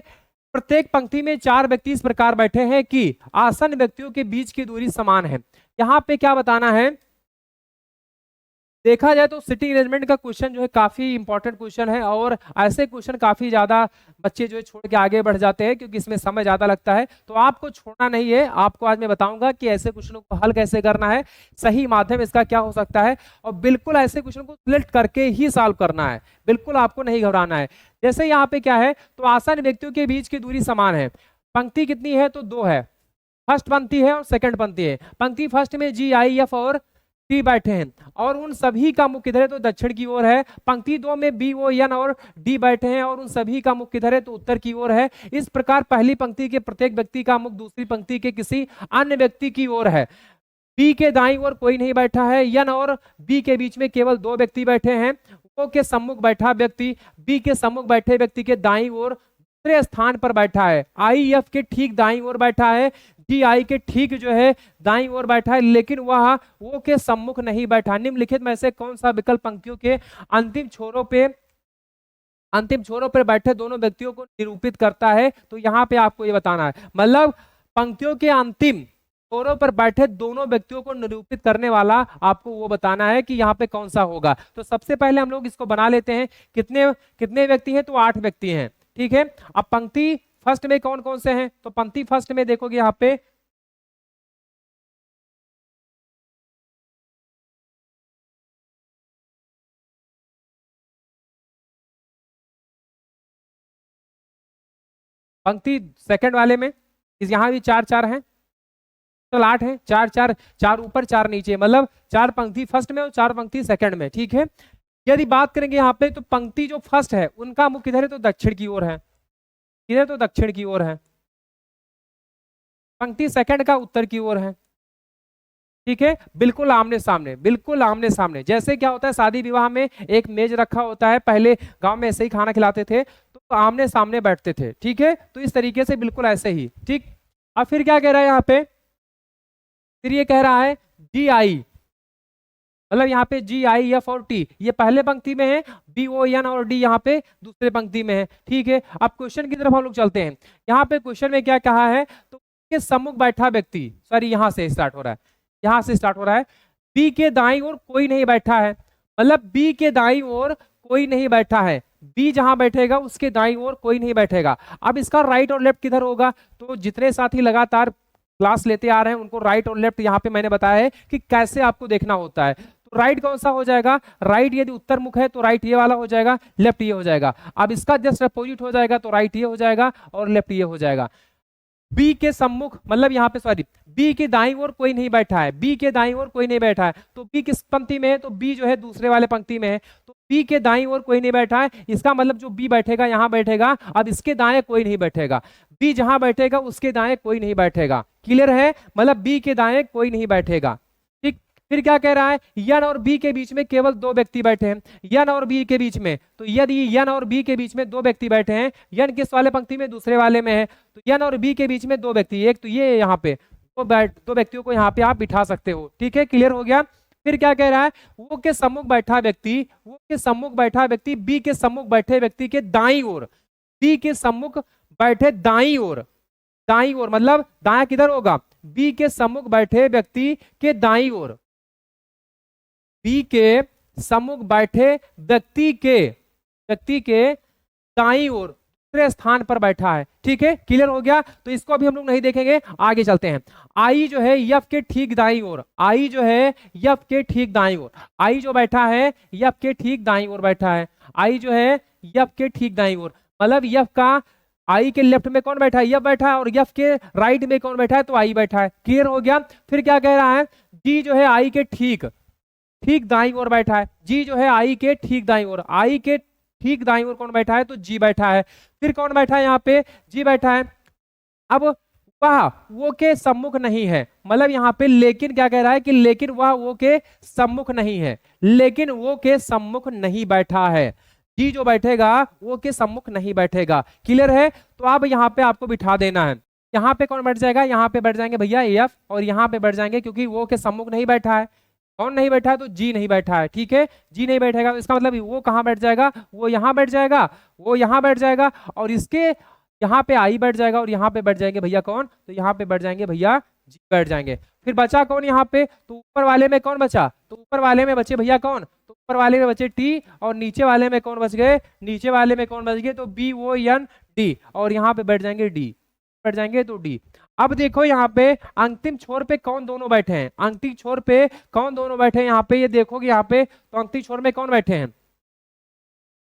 प्रत्येक पंक्ति में 4 व्यक्ति इस प्रकार बैठे हैं कि आसन व्यक्तियों के बीच की दूरी समान है। यहाँ पे क्या बताना है, देखा जाए तो सिटिंग अरेंजमेंट का क्वेश्चन जो है काफी इंपॉर्टेंट क्वेश्चन है, और ऐसे क्वेश्चन काफी ज्यादा बच्चे जो है छोड़ के आगे बढ़ जाते हैं क्योंकि इसमें समय ज्यादा लगता है। तो आपको छोड़ना नहीं है, आपको आज मैं बताऊंगा कि ऐसे क्वेश्चनों को हल कैसे करना है, सही माध्यम इसका क्या हो सकता है, और बिल्कुल ऐसे क्वेश्चन को सिलेक्ट करके ही सॉल्व करना है, बिल्कुल आपको नहीं घबराना है। जैसे यहाँ पे क्या है, तो आसन व्यक्तियों के बीच की दूरी समान है, पंक्ति कितनी है, तो 2 है, फर्स्ट पंक्ति है और सेकंड पंक्ति है। पंक्ति फर्स्ट में जी आई एफ और टी बैठे हैं, और उन सभी का मुख किधर है, तो दक्षिण की ओर है। पंक्ति 2 में बी ओ एन और डी बैठे हैं, और उन सभी का मुख किधर है, तो उत्तर की ओर है। इस प्रकार पहली पंक्ति के प्रत्येक व्यक्ति का मुख दूसरी पंक्ति के किसी अन्य व्यक्ति की ओर है। बी के दाईं ओर कोई नहीं बैठा है, एन और बी के बीच में केवल 2 व्यक्ति बैठे हैं। ओ के सम्मुख बैठा व्यक्ति बी के सम्मुख बैठे व्यक्ति के दाईं ओर दूसरे स्थान पर बैठा है। आई एफ के ठीक दाईं ओर बैठा है, जी आई के ठीक जो है दाईं ओर बैठा है, लेकिन वह वो के सम्मुख नहीं बैठा। निम्नलिखित में से कौन सा विकल्प पंक्तियों के अंतिम छोरों पर बैठे दोनों व्यक्तियों को निरूपित करता है, तो यहाँ पे आपको ये बताना है, मतलब पंक्तियों के अंतिम छोरों पर बैठे दोनों व्यक्तियों को निरूपित करने वाला आपको वो बताना है कि यहाँ पे कौन सा होगा। तो सबसे पहले हम लोग इसको बना लेते हैं, कितने कितने व्यक्ति हैं, तो 8 व्यक्ति हैं, ठीक है। अब पंक्ति फर्स्ट में कौन कौन से हैं, तो पंक्ति फर्स्ट में देखोगे यहाँ पे पंक्ति सेकंड वाले में यहाँ भी 4-4 हैं, तो 8 हैं, 4-4, 4 ऊपर 4 नीचे, मतलब 4 पंक्ति फर्स्ट में और 4 पंक्ति सेकंड में, ठीक है। यदि बात करेंगे यहाँ पे, तो पंक्ति जो फर्स्ट है उनका मुख किधर है, तो दक्षिण की ओर है, किधर, तो दक्षिण की ओर है। पंक्ति सेकंड का उत्तर की ओर है, ठीक है, बिल्कुल आमने सामने, बिल्कुल आमने सामने। जैसे क्या होता है, शादी विवाह में एक मेज रखा होता है, पहले गांव में ऐसे ही खाना खिलाते थे, तो आमने सामने बैठते थे, ठीक है, तो इस तरीके से बिल्कुल ऐसे ही, ठीक। अब फिर क्या कह रहा है यहाँ पे, फिर ये कह रहा है जी आई, मतलब यहाँ पे जी आई एफ और टी ये पहले पंक्ति में है, बी ओ एन और डी यहाँ पे दूसरे पंक्ति में है, ठीक है। अब क्वेश्चन की तरफ हम लोग चलते हैं। यहाँ पे क्वेश्चन में क्या कहा है, तो के सम्मुख बैठा व्यक्ति, सॉरी यहाँ से स्टार्ट हो रहा है, यहाँ से स्टार्ट हो रहा है, बी के दाईं ओर कोई नहीं बैठा है, मतलब बी के दाईं ओर कोई नहीं बैठा है, बी जहां बैठेगा उसके दाईं ओर कोई नहीं बैठेगा। अब इसका राइट और लेफ्ट किधर होगा, तो जितने साथी लगातार क्लास लेते आ रहे हैं उनको राइट और लेफ्ट यहाँ पे मैंने बताया है कि कैसे आपको देखना होता है। तो राइट कौन सा हो जाएगा, राइट यदि उत्तर मुख है तो राइट ये वाला हो जाएगा, लेफ्ट ये हो जाएगा। अब इसका जस्ट अपोजिट हो जाएगा, तो राइट ये हो जाएगा और लेफ्ट ये हो जाएगा। बी के सम्मुख, मतलब यहाँ पे सॉरी, बी के दाईं ओर कोई नहीं बैठा है, बी के दाईं ओर कोई नहीं बैठा है, तो बी किस पंक्ति में है, तो बी जो है दूसरे वाले पंक्ति में है, तो बी के दाईं ओर कोई नहीं बैठा है, इसका मतलब जो बी बैठेगा यहाँ बैठेगा, अब इसके दाएं कोई नहीं बैठेगा, बी जहां बैठेगा उसके दाएं कोई नहीं बैठेगा, क्लियर है, मतलब बी के दाएं कोई नहीं बैठेगा, ठीक। फिर क्या कह रहा है, एन और बी के बीच में केवल 2 व्यक्ति बैठे हैं, एन और बी के बीच में, तो यदि एन और बी के बीच में 2 व्यक्ति बैठे हैं, एन किस वाले पंक्ति में, दूसरे वाले में है, तो एन और बी के बीच में 2 व्यक्ति, एक तो ये यहाँ पे 2 व्यक्तियों को यहाँ पे आप बिठा सकते हो, ठीक है, क्लियर हो गया। फिर क्या कह रहा है, वो के सम्मुख बैठा व्यक्ति, वो के सम्मुख बैठा व्यक्ति बी के सम्मुख बैठे व्यक्ति के दाईं ओर, बी के सम्मुख बैठे दाईं ओर, दाईं ओर मतलब दायां किधर होगा, बी के सम्मुख बैठे व्यक्ति के दाईं ओर, बी के सम्मुख बैठे व्यक्ति के दाईं ओर दूसरे स्थान पर बैठा है, ठीक है, क्लियर हो गया। तो इसको अभी हम लोग नहीं देखेंगे, आगे चलते हैं। आई जो है एफ के ठीक दाईं ओर, आई जो है एफ के ठीक दाईं ओर, आई जो बैठा है एफ के ठीक दाईं ओर बैठा है, आई जो है एफ के ठीक दाईं ओर, मतलब एफ का आई के लेफ्ट में कौन बैठा है, एफ बैठा है, और एफ के राइट में कौन बैठा है, तो आई बैठा है, क्लियर हो गया। फिर क्या कह रहा है, जी जो है आई के ठीक दाईं ओर बैठा है, जी जो है आई के ठीक दाईं ओर, आई के ठीक दाईं ओर कौन बैठा है, तो जी बैठा है। फिर कौन बैठा है, यहाँ पे जी बैठा है। अब वह वो के सम्मुख नहीं है, मतलब यहाँ पे लेकिन क्या कह रहा है कि लेकिन वह वो के सम्मुख नहीं है, लेकिन वो के सम्मुख नहीं बैठा है, जी जो बैठेगा वो के सम्मुख नहीं बैठेगा, क्लियर है। तो अब यहाँ पे आपको बिठा देना है, यहाँ पे कौन बैठ जाएगा, यहाँ पे बैठ जाएंगे भैया एफ, और यहाँ पे बैठ जाएंगे क्योंकि वो के सम्मुख नहीं बैठा है, कौन नहीं बैठा है? तो जी नहीं बैठा है, ठीक है। जी नहीं बैठेगा तो इसका मतलब वो कहाँ बैठ जाएगा? वो यहाँ बैठ जाएगा, वो यहाँ बैठ जाएगा, और इसके यहाँ पे आई बैठ जाएगा, और यहाँ पे बैठ जाएंगे भैया कौन? तो यहाँ पे बैठ जाएंगे भैया जी बैठ जाएंगे। फिर बचा कौन यहाँ पे? तो ऊपर वाले में कौन बचा? तो ऊपर वाले में बचे भैया कौन? तो ऊपर वाले में बचे टी, और नीचे वाले में कौन बच गए? नीचे वाले में कौन बच गए? तो बी ओ एन डी, और यहाँ पे बैठ जाएंगे डी, बैठ जाएंगे तो डी। अब देखो यहाँ पे अंतिम छोर पे कौन दोनों बैठे हैं? अंतिम छोर पे कौन दोनों बैठे हैं यहाँ पे? ये देखोगे यहाँ पे, तो अंतिम छोर में कौन बैठे हैं?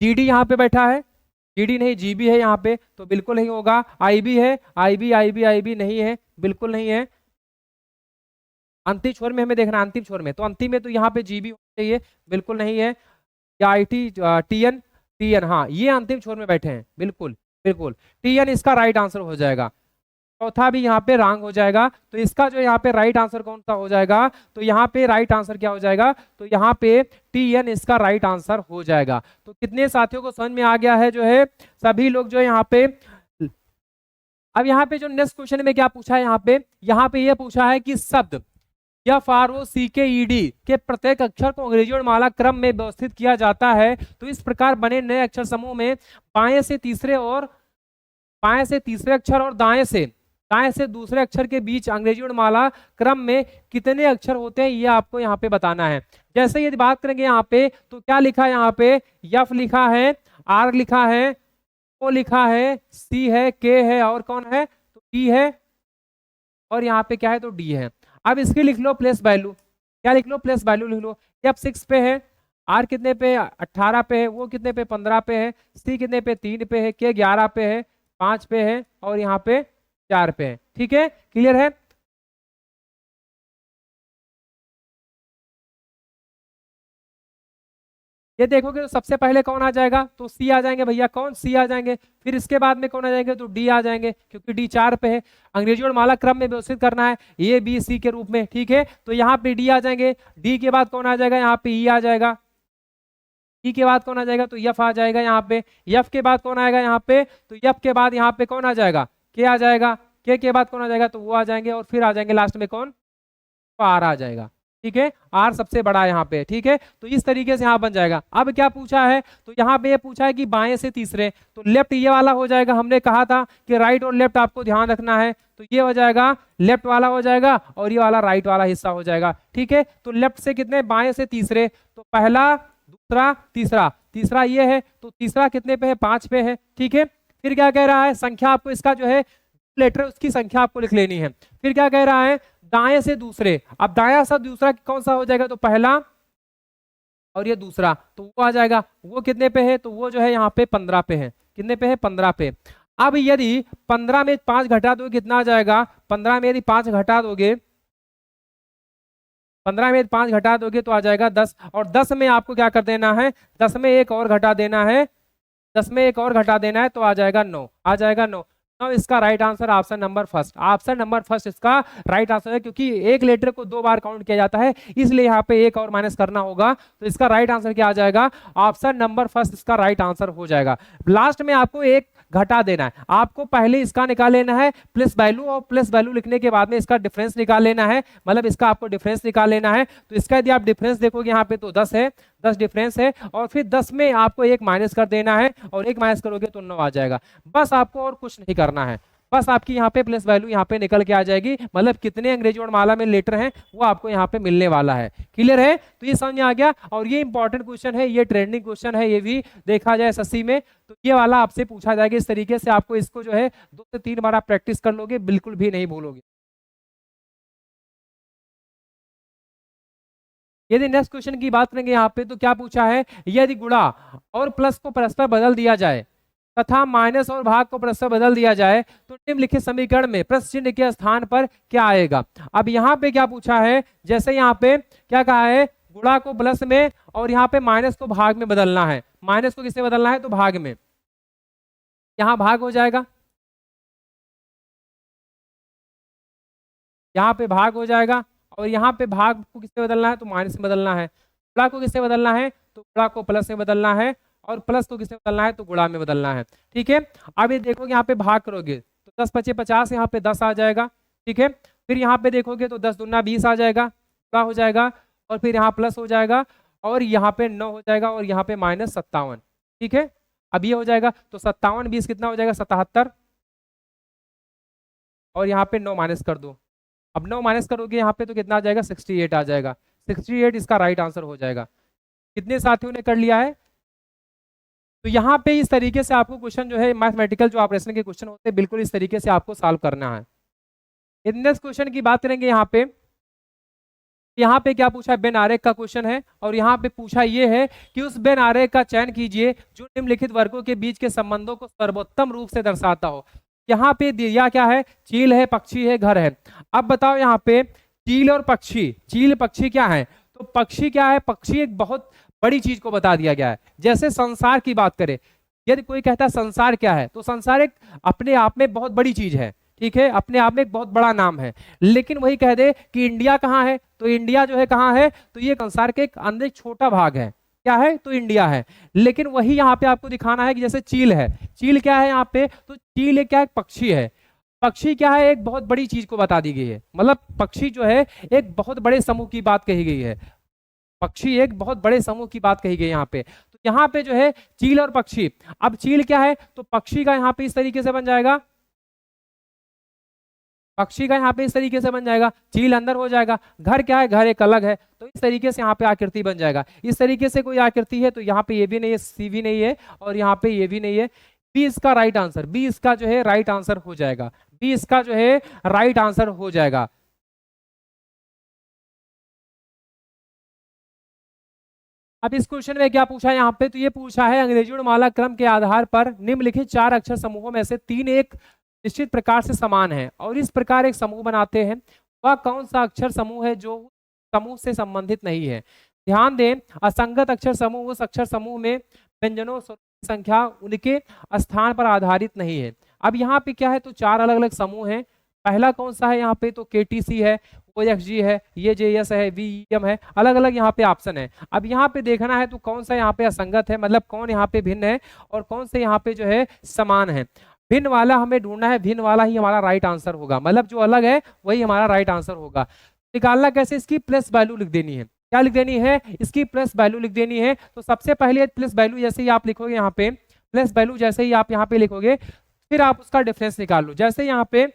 जीडी यहाँ पे बैठा है, जीडी नहीं जीबी है यहाँ पे, तो बिल्कुल नहीं होगा। आईबी है, आईबी आईबी आईबी नहीं है, बिल्कुल नहीं है। अंतिम छोर में हमें देखना, अंतिम छोर में, तो अंतिम में तो यहाँ पे जीबी होना चाहिए, बिल्कुल नहीं है। या आई टी टीएन, टीएन, हाँ ये अंतिम छोर में बैठे हैं, बिल्कुल बिल्कुल टीएन इसका राइट आंसर हो जाएगा। चौथा भी यहाँ पे रॉन्ग हो जाएगा, तो इसका जो यहाँ पे राइट आंसर कौन सा हो जाएगा? तो यहाँ पे राइट आंसर क्या हो जाएगा? तो यहाँ पे टीएन इसका राइट आंसर हो जाएगा। तो कितने साथियों को समझ में आ गया है जो है? सभी लोग जो है यहाँ पे। अब यहाँ पे जो नेक्स्ट क्वेश्चन में क्या पूछा है यहाँ पे ये पूछा है कि शब्द एफ आर ओ सी के ई डी के प्रत्येक अक्षर को अंग्रेजी वर्णमाला क्रम में व्यवस्थित किया जाता है, तो इस प्रकार बने नए अक्षर समूह में बाएं से तीसरे अक्षर और दाएं से दूसरे अक्षर के बीच अंग्रेजी वर्णमाला क्रम में कितने अक्षर होते हैं, ये आपको यहाँ पे बताना है। जैसे यदि बात करेंगे यहाँ पे, तो क्या लिखा है यहाँ पे? एफ लिखा है, आर लिखा है, ओ लिखा है, सी है, के है, और कौन है? तो ई है, और यहाँ पे क्या है? तो डी है। अब इसके लिख लो प्लेस वैल्यू, क्या लिख लो? प्लेस वैल्यू लिख लो। एफ 6 पे है, आर कितने पे? 18 पे है, वो कितने पे? 15 पे है, सी कितने पे? 3 पे है, के 11 पे है, 5 पे है, और यहाँ पे 4 पे है। ठीक है, क्लियर है? ये देखोगे तो सबसे पहले कौन आ जाएगा? तो सी आ जाएंगे भैया, कौन? सी आ जाएंगे। फिर इसके बाद में कौन आ जाएंगे? तो डी आ जाएंगे, क्योंकि डी 4 पे है। अंग्रेजी वर्णमाला क्रम में व्यवस्थित करना है, ए बी सी के रूप में, ठीक है। तो यहाँ पे डी आ जाएंगे, डी के बाद कौन आ जाएगा? यहाँ पे ई आ जाएगा, ई के बाद कौन आ जाएगा? तो एफ आ जाएगा यहाँ पे, एफ के बाद कौन आएगा यहाँ पे? तो एफ के बाद यहाँ पे कौन आ जाएगा? के आ जाएगा, के बाद कौन आ जाएगा? तो वो आ जाएंगे, और फिर आ जाएंगे लास्ट में कौन? तो आर आ जाएगा, ठीक है। आर सबसे बड़ा है यहाँ पे, ठीक है। तो इस तरीके से यहाँ बन जाएगा। अब क्या पूछा है? तो यहाँ पे ये पूछा है कि बाएं से तीसरे, तो लेफ्ट ये वाला हो जाएगा। हमने कहा था कि राइट और लेफ्ट आपको ध्यान रखना है, तो ये हो जाएगा लेफ्ट वाला हो जाएगा, और ये वाला राइट वाला हिस्सा हो जाएगा, ठीक है। तो लेफ्ट से कितने? बाएं से तीसरे, तो पहला, दूसरा, तीसरा, तीसरा ये है, तो तीसरा कितने पे है? 5 पे है, ठीक है। फिर क्या कह रहा है? संख्या आपको इसका जो है लेटर उसकी संख्या आपको लिख लेनी है। फिर क्या कह रहा है? दाएं से दूसरे, अब दाया सा दूसरा कौन सा हो जाएगा? तो पहला, और ये दूसरा, तो वो आ जाएगा। वो कितने पे है? तो वो जो है यहाँ पे 15 पे है। कितने पे है? 15 पे। अब यदि 15 में 5 घटा दोगे कितना आ जाएगा? 15 में यदि 5 घटा दोगे, 15 में 5 घटा दोगे तो आ जाएगा 10, और 10 में आपको क्या कर देना है? 10 में एक और घटा देना है, 10 में एक और घटा देना है, तो आ जाएगा 9, आ जाएगा 9। इसका right answer option number first, option number first इसका राइट आंसर है, क्योंकि एक लेटर को 2 बार काउंट किया जाता है, इसलिए यहाँ पे एक और माइनस करना होगा। तो इसका राइट आंसर क्या आ जाएगा? ऑप्शन नंबर फर्स्ट इसका राइट आंसर हो जाएगा। लास्ट में आपको एक घटा देना है, आपको पहले इसका निकाल लेना है प्लस वैल्यू, और प्लस वैल्यू लिखने के बाद में इसका डिफरेंस निकाल लेना है, मतलब इसका आपको डिफरेंस निकाल लेना है। तो इसका यदि आप डिफरेंस देखोगे यहाँ पे तो 10 है, 10 डिफरेंस है, और फिर 10 में आपको एक माइनस कर देना है, और एक माइनस करोगे तो 9 आ जाएगा। बस आपको और कुछ नहीं करना है, बस आपकी यहाँ पे प्लस वैल्यू यहाँ पे निकल के आ जाएगी, मतलब कितने अंग्रेजी वर्णमाला में लेटर हैं वो आपको यहाँ पे मिलने वाला है। क्लियर है? तो ये समझ में आ गया। और ये इंपॉर्टेंट क्वेश्चन है, ये ट्रेंडिंग क्वेश्चन है, ये भी देखा जाए एसएससी में तो ये वाला आपसे पूछा जाएगा। इस तरीके से आपको इसको जो है 2 से 3 बार आप प्रैक्टिस कर लोगे, बिल्कुल भी नहीं भूलोगे। यदि नेक्स्ट क्वेश्चन की बात करेंगे यहाँ पे, तो क्या पूछा है? यदि गुणा और प्लस को परस्पर बदल दिया जाए तथा माइनस और भाग को परस्पर बदल दिया जाए तो निम्नलिखित समीकरण में प्रश्न चिन्ह के स्थान पर क्या आएगा? अब यहाँ पे क्या पूछा है? जैसे यहाँ पे क्या कहा है? गुणा को प्लस में और यहाँ पे माइनस को भाग में बदलना है। माइनस को किससे बदलना है? तो भाग में। यहाँ भाग हो जाएगा, यहाँ पे भाग हो जाएगा, और यहाँ पे भाग को किससे बदलना है? तो माइनस में बदलना है। गुणा को किससे बदलना है? तो गुणा को प्लस में बदलना है, और प्लस को किससे बदलना है? तो गुणा में बदलना है। ठीक है, अब ये देखोगे यहाँ पे भाग करोगे तो 10 पचे 50, यहाँ पे 10 आ जाएगा। ठीक है, फिर यहाँ पे देखोगे तो 10 दूना 20 आ जाएगा, गुणा हो जाएगा, और फिर यहाँ प्लस हो जाएगा और यहाँ पे 9 हो जाएगा और यहाँ पे -57। ठीक है, अब ये हो जाएगा तो 57 20 कितना हो जाएगा 77 और यहाँ पे 9 माइनस कर दो। अब 9 माइनस करोगे यहाँ पे तो कितना आ जाएगा 68 आ जाएगा। 68 इसका राइट आंसर हो जाएगा। कितने साथियों ने कर लिया है? तो यहाँ पे इस तरीके से आपको क्वेश्चन जो है मैथमेटिकल जो ऑपरेशन के क्वेश्चन होते हैं बिल्कुल इस तरीके से आपको सॉल्व करना है। नेक्स्ट क्वेश्चन की बात करेंगे यहाँ पे क्या पूछा है, बेन आरेख का क्वेश्चन है और यहाँ पे पूछा ये है कि उस बेन आरेख का चयन कीजिए जो निम्नलिखित वर्गों के बीच के संबंधों को सर्वोत्तम रूप से दर्शाता हो। यहाँ पे दिया क्या है, चील है, पक्षी है, घर है। अब बताओ यहाँ पे चील और पक्षी, चील पक्षी क्या है? तो पक्षी क्या है, पक्षी एक बहुत बड़ी चीज को बता दिया गया है। जैसे संसार की बात करें, यदि कोई कहता है संसार क्या है, तो संसार एक अपने आप में बहुत बड़ी चीज है, ठीक है, अपने आप में एक बहुत बड़ा नाम है। लेकिन वही कह दे कि इंडिया कहाँ है, तो इंडिया जो है कहाँ है, तो ये संसार के एक अंदर एक छोटा भाग है। क्या है, तो इंडिया है। लेकिन वही यहाँ पे आपको दिखाना है कि जैसे चील है, चील क्या है यहाँ पे, तो चील एक क्या है, पक्षी है। पक्षी क्या है, एक बहुत बड़ी चीज को बता दी गई है, मतलब पक्षी जो है एक बहुत बड़े समूह की बात कही गई है। पक्षी एक बहुत बड़े समूह की बात कही गई यहाँ पे। तो यहाँ पे जो है चील और पक्षी, अब चील क्या है, तो पक्षी का यहाँ पे इस तरीके से बन जाएगा, पक्षी का यहाँ पे इस तरीके से बन जाएगा, चील अंदर हो जाएगा। घर क्या है, घर एक अलग है, तो इस तरीके से यहाँ पे आकृति बन जाएगा। इस तरीके से कोई आकृति है तो यहाँ पे ये भी नहीं है, सी भी नहीं है और यहाँ पे ये भी नहीं है। बी इसका राइट आंसर, बी इसका जो है राइट आंसर हो जाएगा, बी इसका जो है राइट आंसर हो जाएगा। अब इस क्वेश्चन में क्या पूछा है यहाँ पे, तो ये पूछा है अंग्रेजी वर्णमाला क्रम के आधार पर निम्नलिखित 4 अक्षर समूहों में से 3 एक निश्चित प्रकार से समान है और इस प्रकार एक समूह बनाते हैं। वह कौन सा अक्षर समूह है जो समूह से संबंधित नहीं है? ध्यान दें, असंगत अक्षर समूह उस अक्षर समूह में व्यंजनों की संख्या उनके स्थान पर आधारित नहीं है। अब यहाँ पे क्या है, तो 4 अलग अलग समूह हैं। पहला कौन सा है यहाँ पे, तो KTC है, OXG है, ये JS है, VEM है, अलग अलग यहाँ पे ऑप्शन है। अब यहाँ पे देखना है तो कौन सा यहाँ पे असंगत है, मतलब कौन यहाँ पे भिन्न है और कौन से यहाँ पे जो है समान है। भिन्न वाला हमें ढूंढना है, भिन्न वाला ही हमारा राइट आंसर होगा, मतलब जो अलग है वही हमारा राइट आंसर होगा। निकालना कैसे, इसकी प्लस वैल्यू लिख देनी है। क्या लिख देनी है, इसकी प्लस वैल्यू लिख देनी है। तो सबसे पहले प्लस वैल्यू जैसे ही आप लिखोगे यहाँ पे, प्लस वैल्यू जैसे ही आप यहाँ पे लिखोगे फिर आप उसका डिफरेंस निकाल लो। जैसे यहाँ पे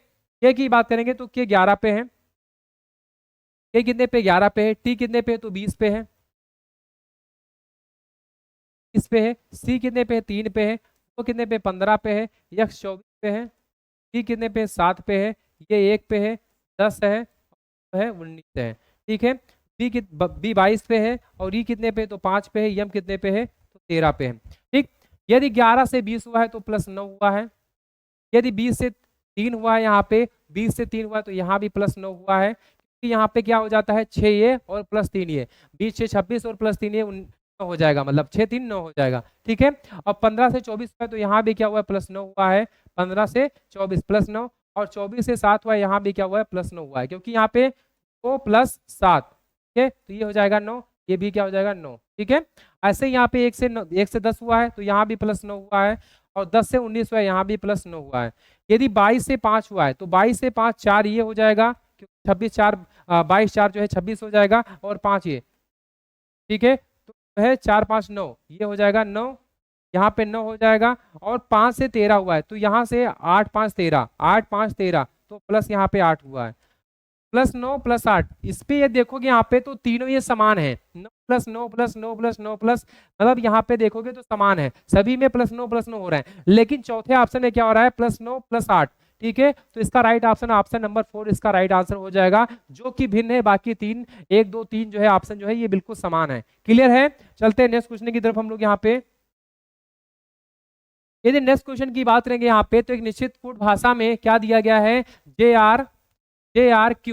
के की बात करेंगे तो के 11 पे है, के कितने पे 11 पे है, टी कितने पे, तो 20 पे है, इस पे है, सी कितने पे 3 पे है, तो कितने पे 15 पे है, यक्स 24 पे है, टी कितने पे 7 पे है, ये 1 पे है, 10 है, 19 है। ठीक है, बी 22 पे है और ई कितने पे, तो 5 पे है, यम कितने पे है, तो 13 पे है। ठीक, यदि 11 से 20 हुआ है तो +9 हुआ है, यदि 20 से 3 हुआ है, यहाँ पे 20 से 3 हुआ है तो यहाँ भी +9 हुआ है, क्योंकि यहाँ पे क्या हो जाता है 6 ये और +3 ये, 20 से 26 और +3 ये 9 हो जाएगा, मतलब 6 3 9 हो जाएगा। ठीक है, और 15 से 24 हुआ है तो यहाँ भी क्या हुआ है +9 हुआ है, 15 से 24 +9 और 24 से 7 हुआ है, यहाँ भी क्या हुआ है +9 हुआ है, क्योंकि यहाँ पे 2 + 7, ठीक है, तो ये हो जाएगा 9, ये भी क्या हो जाएगा 9। ठीक है, ऐसे ही यहाँ पे 1 से 10 हुआ है तो यहाँ भी +9 हुआ है और 10 से 19 हुआ है, यहाँ भी +9 हुआ है। यदि 22 से 5 हुआ है तो 22 से 5 4 ये हो जाएगा, 26 4 22 4 जो है 26 हो जाएगा और 5 ये, ठीक है, तो है 4 5 9 ये हो जाएगा 9, यहाँ पे 9 हो जाएगा और 5 से 13 हुआ है तो यहाँ से 8 5 13, 8 5 13 तो प्लस यहाँ पे 8 हुआ है, +9 + 8, इस पे ये देखोगे यहाँ पे तो तीनों ये समान है, 9 + 9 + 9 + 9 प्लस, मतलब यहाँ पे देखोगे तो समान है, सभी में +9 + 9 हो रहा है। लेकिन चौथे ऑप्शन में क्या हो रहा है, +9 + 8। ठीक है, तो इसका राइट ऑप्शन ऑप्शन नंबर 4 इसका राइट आंसर हो जाएगा, जो कि भिन्न है, बाकी 3 1 2 3 जो है ऑप्शन जो है ये बिल्कुल समान है। क्लियर है, चलते हैं नेक्स्ट क्वेश्चन की तरफ हम लोग यहाँ पे। यदि नेक्स्ट क्वेश्चन की बात करेंगे यहाँ पे तो एक निश्चित कोड भाषा में क्या दिया गया है, JRQ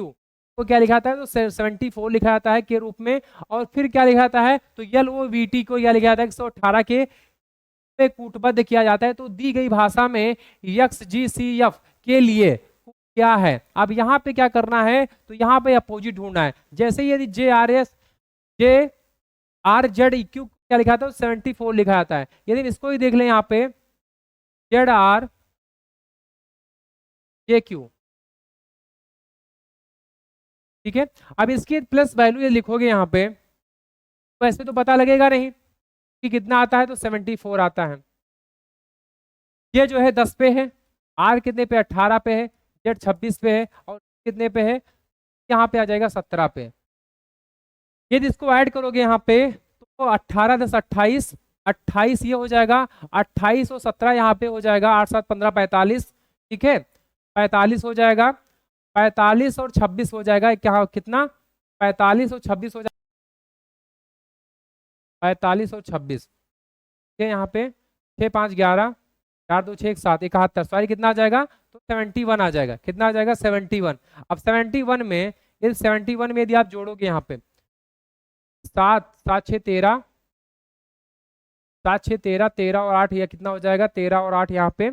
को क्या लिखा जाता है, तो 74 लिखा जाता है के रूप में, और फिर क्या लिखा जाता है, तो LOVT को क्या लिखा जाता है 118 के में कूटबद्ध किया जाता है। तो दी गई भाषा में XGCF के लिए क्या है। अब यहाँ पे क्या करना है, तो यहाँ पे अपोजिट ढूंढना है। जैसे यदि JRZEQ क्या लिखा था, 74 लिखा जाता है। यदि इसको ही देख लें यहाँ पे ZRJQ, ठीक है। अब इसकी प्लस वैल्यू ये लिखोगे यहाँ पे, तो ऐसे तो पता लगेगा नहीं कि कितना आता है, तो 74 आता है। ये जो है 10 पे है, आर कितने पे 18 पे है, जेड 26 पे है, और कितने पे है, यहाँ पे आ जाएगा 17 पे। यदि इसको ऐड करोगे यहाँ पे तो 18 10 28, 28 ये हो जाएगा, 28 और 17 यहाँ पे हो जाएगा, 8 7 15 45, ठीक है, 45 हो जाएगा, 45 और 26 हो जाएगा, क्या कितना, 45 और 26 हो जाएगा, 45 और 26, ठीक है, यहाँ पे 6 5 11, 4 2 6 7 71, सॉरी कितना आ जाएगा, तो 71 आ जाएगा, कितना आ जाएगा 71। अब 71 में, इस 71 में यदि आप जोड़ोगे यहाँ पे 7 7 6 13, 7 6 13, 13 और 8 यह कितना हो जाएगा, 13 और 8 यहाँ पे,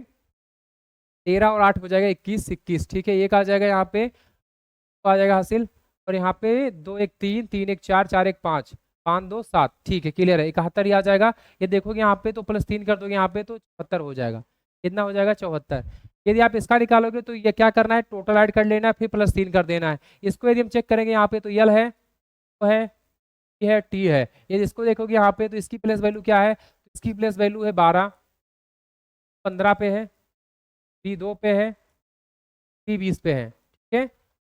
13 और 8 हो जाएगा 21 21, ठीक है, एक आ जाएगा यहाँ पे, तो आ जाएगा हासिल, और यहाँ पे 2 1 3 3 1 4 4 1 5 5 2 7, ठीक है, क्लियर है, 71 ही आ जाएगा। ये देखोगे यहाँ पे तो प्लस 3 कर दोगे यहाँ पे तो 74 हो जाएगा, कितना हो जाएगा 74। यदि आप इसका निकालोगे तो ये क्या करना है, टोटल ऐड कर लेना है, फिर प्लस 3 कर देना है। इसको यदि हम चेक करेंगे यहाँ पे तो यल है, तो है, ये है, टी है। यदि इसको देखोगे यहाँ पे तो इसकी प्लेस वैल्यू क्या है, इसकी प्लेस वैल्यू है 12, 15 पे है, टी 2 पे है, टी 20 पे है, ठीक है।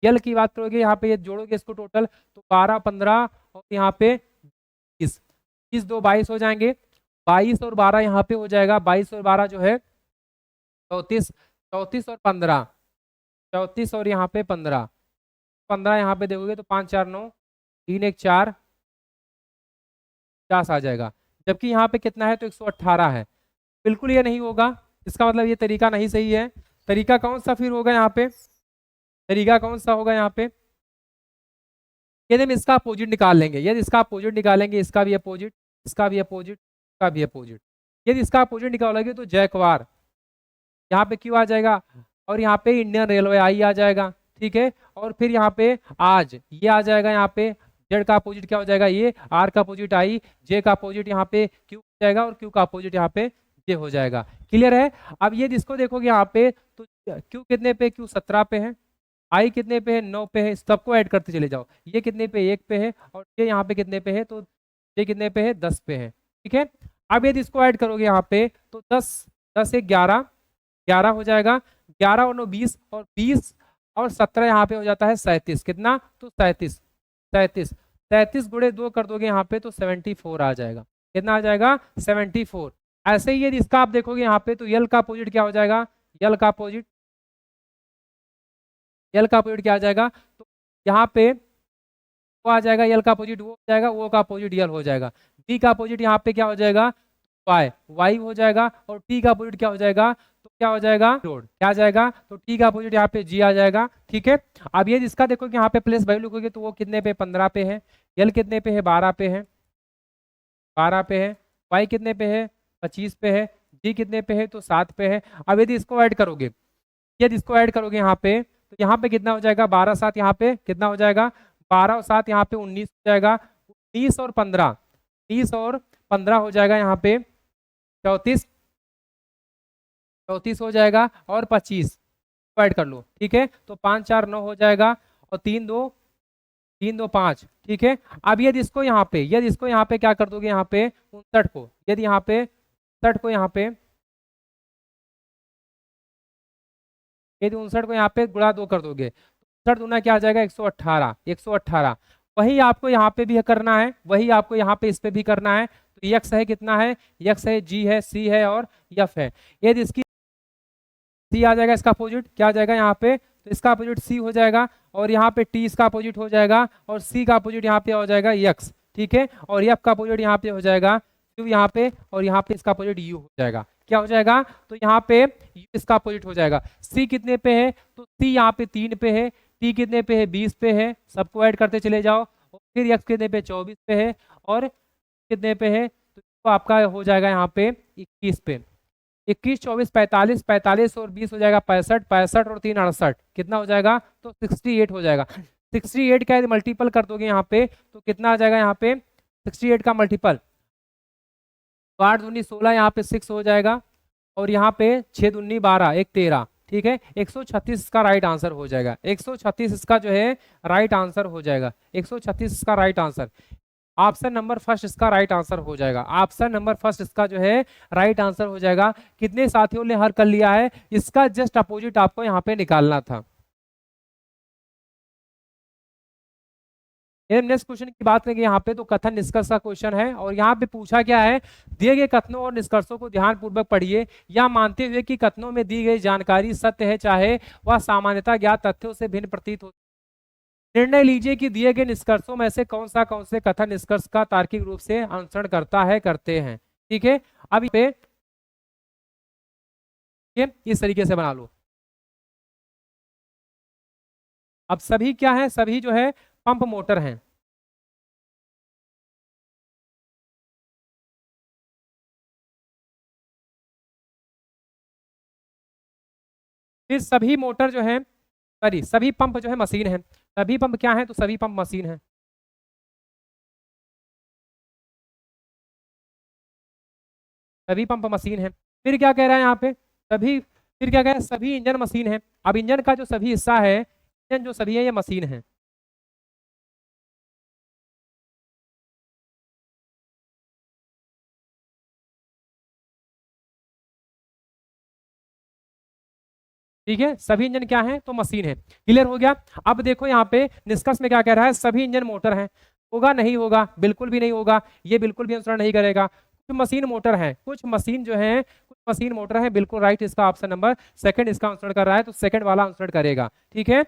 यल की बात करोगे यहाँ पे, ये जोड़ोगे इसको टोटल तो 12 15 और यहाँ पे 20, 20 2 22 हो जाएंगे, 22 और 12 यहाँ पे हो जाएगा, 22 और 12 जो है 34, 34 और 15, 34 और यहाँ पे 15, 15 यहाँ पे देखोगे तो 5 4 9 3 1 4 50 आ जाएगा, जबकि यहाँ पे कितना है, तो 118 है। बिल्कुल ये नहीं होगा, इसका मतलब ये तरीका नहीं सही है। तरीका कौन सा फिर होगा यहाँ पे, तरीका कौन सा होगा यहाँ पे, यदि हम इसका अपोजिट निकाल लेंगे, यदि इसका अपोजिट निकालेंगे, इसका भी अपोजिट, इसका भी अपोजिट, इसका भी अपोजिट, यदि इसका अपोजिट निकालोगे तो जैकवार यहाँ पे क्यों आ जाएगा, और यहाँ पे इंडियन रेलवे आई आ जाएगा, ठीक है, और फिर यहाँ पे आज ये आ जाएगा, यहाँ पे जेड का अपोजिट क्या हो जाएगा, ये आर का अपोजिट आई, जे का अपोजिट यहाँ पे क्यू हो जाएगा, और क्यू का अपोजिट यहाँ पे जे हो जाएगा, क्लियर है। अब ये जिसको देखोगे यहाँ पे तो क्यू कितने पे, क्यू 17 पे है, आई कितने पे है 9 पे है, सबको ऐड करते चले जाओ, ये कितने पे 1 पे है, और ये यहाँ पे कितने पे है, तो ये कितने पे है 10 पे है, ठीक है। अब यदि इसको ऐड करोगे यहाँ पे तो 10 10 1 11, 11 हो जाएगा, 11 और 9 20, और 20 और 17 यहाँ पे हो जाता है 37, कितना, तो 37, 37 37 गुणे 2 कर दोगे यहाँ पे तो 74 आ जाएगा, कितना आ जाएगा 74। ऐसे ही यदि इसका आप देखोगे यहाँ पे तो यल का अपोजिट क्या हो जाएगा, यल का अपोजिट, यल का अपोजिट क्या आ जाएगा, तो यहाँ पे वो आ जाएगा, यल का अपोजिट वो हो जाएगा, वो का अपोजिट यल हो जाएगा, बी का अपोजिट यहाँ पे क्या हो जाएगा, वाई, वाई हो जाएगा, और टी का अपोजिट क्या हो जाएगा, तो क्या हो जाएगा लोड, क्या आ जाएगा, तो टी का अपोजिट यहाँ पे जी आ जाएगा, ठीक है। अब ये जिसका देखोगे यहाँ पे प्लेस वैल्यू लिखोगे तो वो कितने पे 15 पे है, यल कितने पे है 12 पे है, 12 पे है, वाई कितने पे है 25 पे है, जी कितने पे है तो 7 पे है। अब यदि इसको ऐड करोगे, यदि इसको ऐड करोगे यहाँ पे तो यहाँ पे कितना हो जाएगा, 12 7 यहाँ पे कितना हो जाएगा, 12 और 7 यहाँ पे 19 हो जाएगा, 19 और 15, 30 और 15 हो जाएगा यहाँ पे 34, 34 हो जाएगा, और 25 ऐड कर लो, ठीक है, तो 5 4 9 हो जाएगा, और 3 2 5, ठीक है। अब यदि इसको यहाँ पे, यदि इसको यहाँ पे क्या कर दोगे, यहाँ पे 59 को, यदि यहाँ पे 59 को यहाँ पे, यदि 59 को यहाँ पे गुणा 2 कर दोगे, 59 दूना क्या आ जाएगा 118, 118। वही आपको यहाँ पे भी करना है, वही आपको यहाँ पे इस पे भी करना है, तो यक्स है कितना है, यक्स है, जी है, सी है, और यफ है। यदि इसकी सी आ जाएगा, इसका अपोजिट क्या आ जाएगा यहाँ पे, तो इसका अपोजिट सी हो जाएगा, और यहाँ पे टी इसका अपोजिट हो जाएगा, और सी का अपोजिट यहाँ पे हो जाएगा यक्स, ठीक है, और एफ का अपोजिट यहाँ पे हो जाएगा क्यू यहाँ पे, और यहाँ पे इसका अपोजिट यू हो जाएगा, क्या हो जाएगा, तो यहाँ पे यू इसका अपोजिट हो जाएगा। सी कितने पे है, तो सी यहाँ पे 3 पे है, टी कितने पे है 20 पे है, सबको ऐड करते चले जाओ, और फिर यक्स कितने पे 24 पे है, और कितने पे है, तो आपका हो जाएगा यहाँ पे 21 पे, 21 24 45, 45 और 20 हो जाएगा 65, 65 और 3 68, कितना हो जाएगा, तो 68 हो जाएगा। 68 का यदि मल्टीपल कर दोगे यहाँ पे तो कितना आ जाएगा, यहाँ पे 68 का मल्टीपल, तो 8 दूनी 16, यहाँ पे 6 हो जाएगा, और यहाँ पे 6 दूनी 12 1 13, ठीक है, 136 इसका राइट आंसर हो जाएगा, 136 इसका जो है राइट आंसर हो जाएगा, 136 इसका right answer. Option number first इसका राइट आंसर हो जाएगा, ऑप्शन नंबर फर्स्ट इसका जो है राइट आंसर हो जाएगा। कितने साथियों ने हल कर लिया है? इसका जस्ट अपोजिट आपको यहाँ पे निकालना था। नेक्स्ट क्वेश्चन की बात करेंगे यहाँ पे, तो कथन निष्कर्ष का क्वेश्चन है और यहाँ पे पूछा क्या है, दिए गए कथनों और निष्कर्षों को ध्यान पूर्वक पढ़िए, या मानते हुए कि कथनों में दी गई जानकारी सत्य है चाहे वह सामान्यतः ज्ञात तथ्यों से भिन्न प्रतीत हो, निर्णय लीजिए कि दिए गए निष्कर्षों में से कौन से कथन निष्कर्ष का तार्किक रूप से अनुसरण करता है, करते हैं। ठीक है, अब पे इस तरीके से बना लो। अब सभी क्या है, सभी जो है पंप मोटर हैं। फिर सभी मोटर जो है, सॉरी सभी पंप जो है मशीन है। सभी पंप क्या है, तो सभी पंप मशीन है। सभी पंप मशीन है। फिर क्या कह रहा है यहाँ पे, सभी, फिर क्या कह रहा है, सभी इंजन मशीन है। अब इंजन का जो सभी हिस्सा है, इंजन जो सभी है ये मशीन है। ठीक है, सभी इंजन क्या है, तो मशीन है। क्लियर हो गया। अब देखो यहाँ पे निष्कर्ष में क्या कह रहा है, सभी इंजन मोटर है। होगा, नहीं होगा, बिल्कुल भी नहीं होगा, ये बिल्कुल भी अनुसरण नहीं करेगा। कुछ मशीन मोटर है, कुछ मशीन जो है, कुछ मशीन मोटर है, बिल्कुल राइट, इसका ऑप्शन नंबर सेकंड इसका अनुसरण कर रहा है, तो सेकंड वाला अनुसरण करेगा। ठीक है,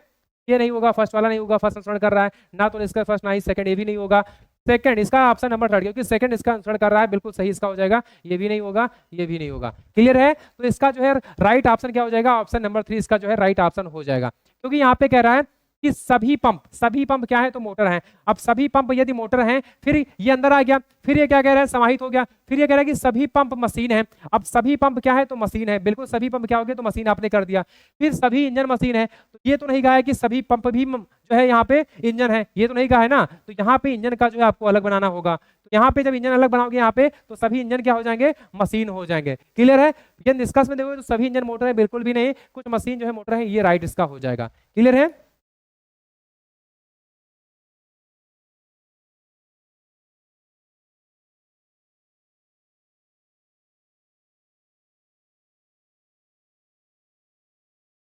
ये नहीं होगा, फर्स्ट वाला नहीं होगा, फर्स्ट अनुसरण कर रहा है ना, तो इसका फर्स्ट ना ही सेकंड, ये भी नहीं होगा। सेकंड इसका ऑप्शन नंबर थर्ड, क्योंकि सेकंड इसका अनुसरण कर रहा है, बिल्कुल सही इसका हो जाएगा। ये भी नहीं होगा, ये भी नहीं होगा। क्लियर है, तो इसका जो है राइट ऑप्शन क्या हो जाएगा, ऑप्शन नंबर 3 इसका जो है राइट ऑप्शन हो जाएगा। क्योंकि यहाँ पे कह रहा है कि सभी पंप क्या है, तो मोटर है। अब सभी पंप यदि मोटर हैं, फिर ये अंदर आ गया, फिर ये क्या कह रहा है, समाहित हो गया। फिर ये कह रहा है कि सभी पंप मशीन है। अब सभी पंप क्या है, तो मशीन है, बिल्कुल सभी पंप क्या हो गया, तो मशीन आपने कर दिया। फिर सभी इंजन मशीन है, तो ये तो नहीं कहा है कि सभी पंप भी जो है यहाँ पे इंजन है, ये तो नहीं कहा है ना, तो यहाँ पे इंजन का जो है आपको अलग बनाना होगा। तो यहाँ पे जब इंजन अलग बनाओगे यहाँ पे, तो सभी इंजन क्या हो जाएंगे, मशीन हो जाएंगे। क्लियर है, ये निष्कर्ष में देखोगे तो सभी इंजन मोटर है, बिल्कुल भी नहीं, कुछ मशीन जो है मोटर है, ये राइट इसका हो जाएगा। क्लियर है।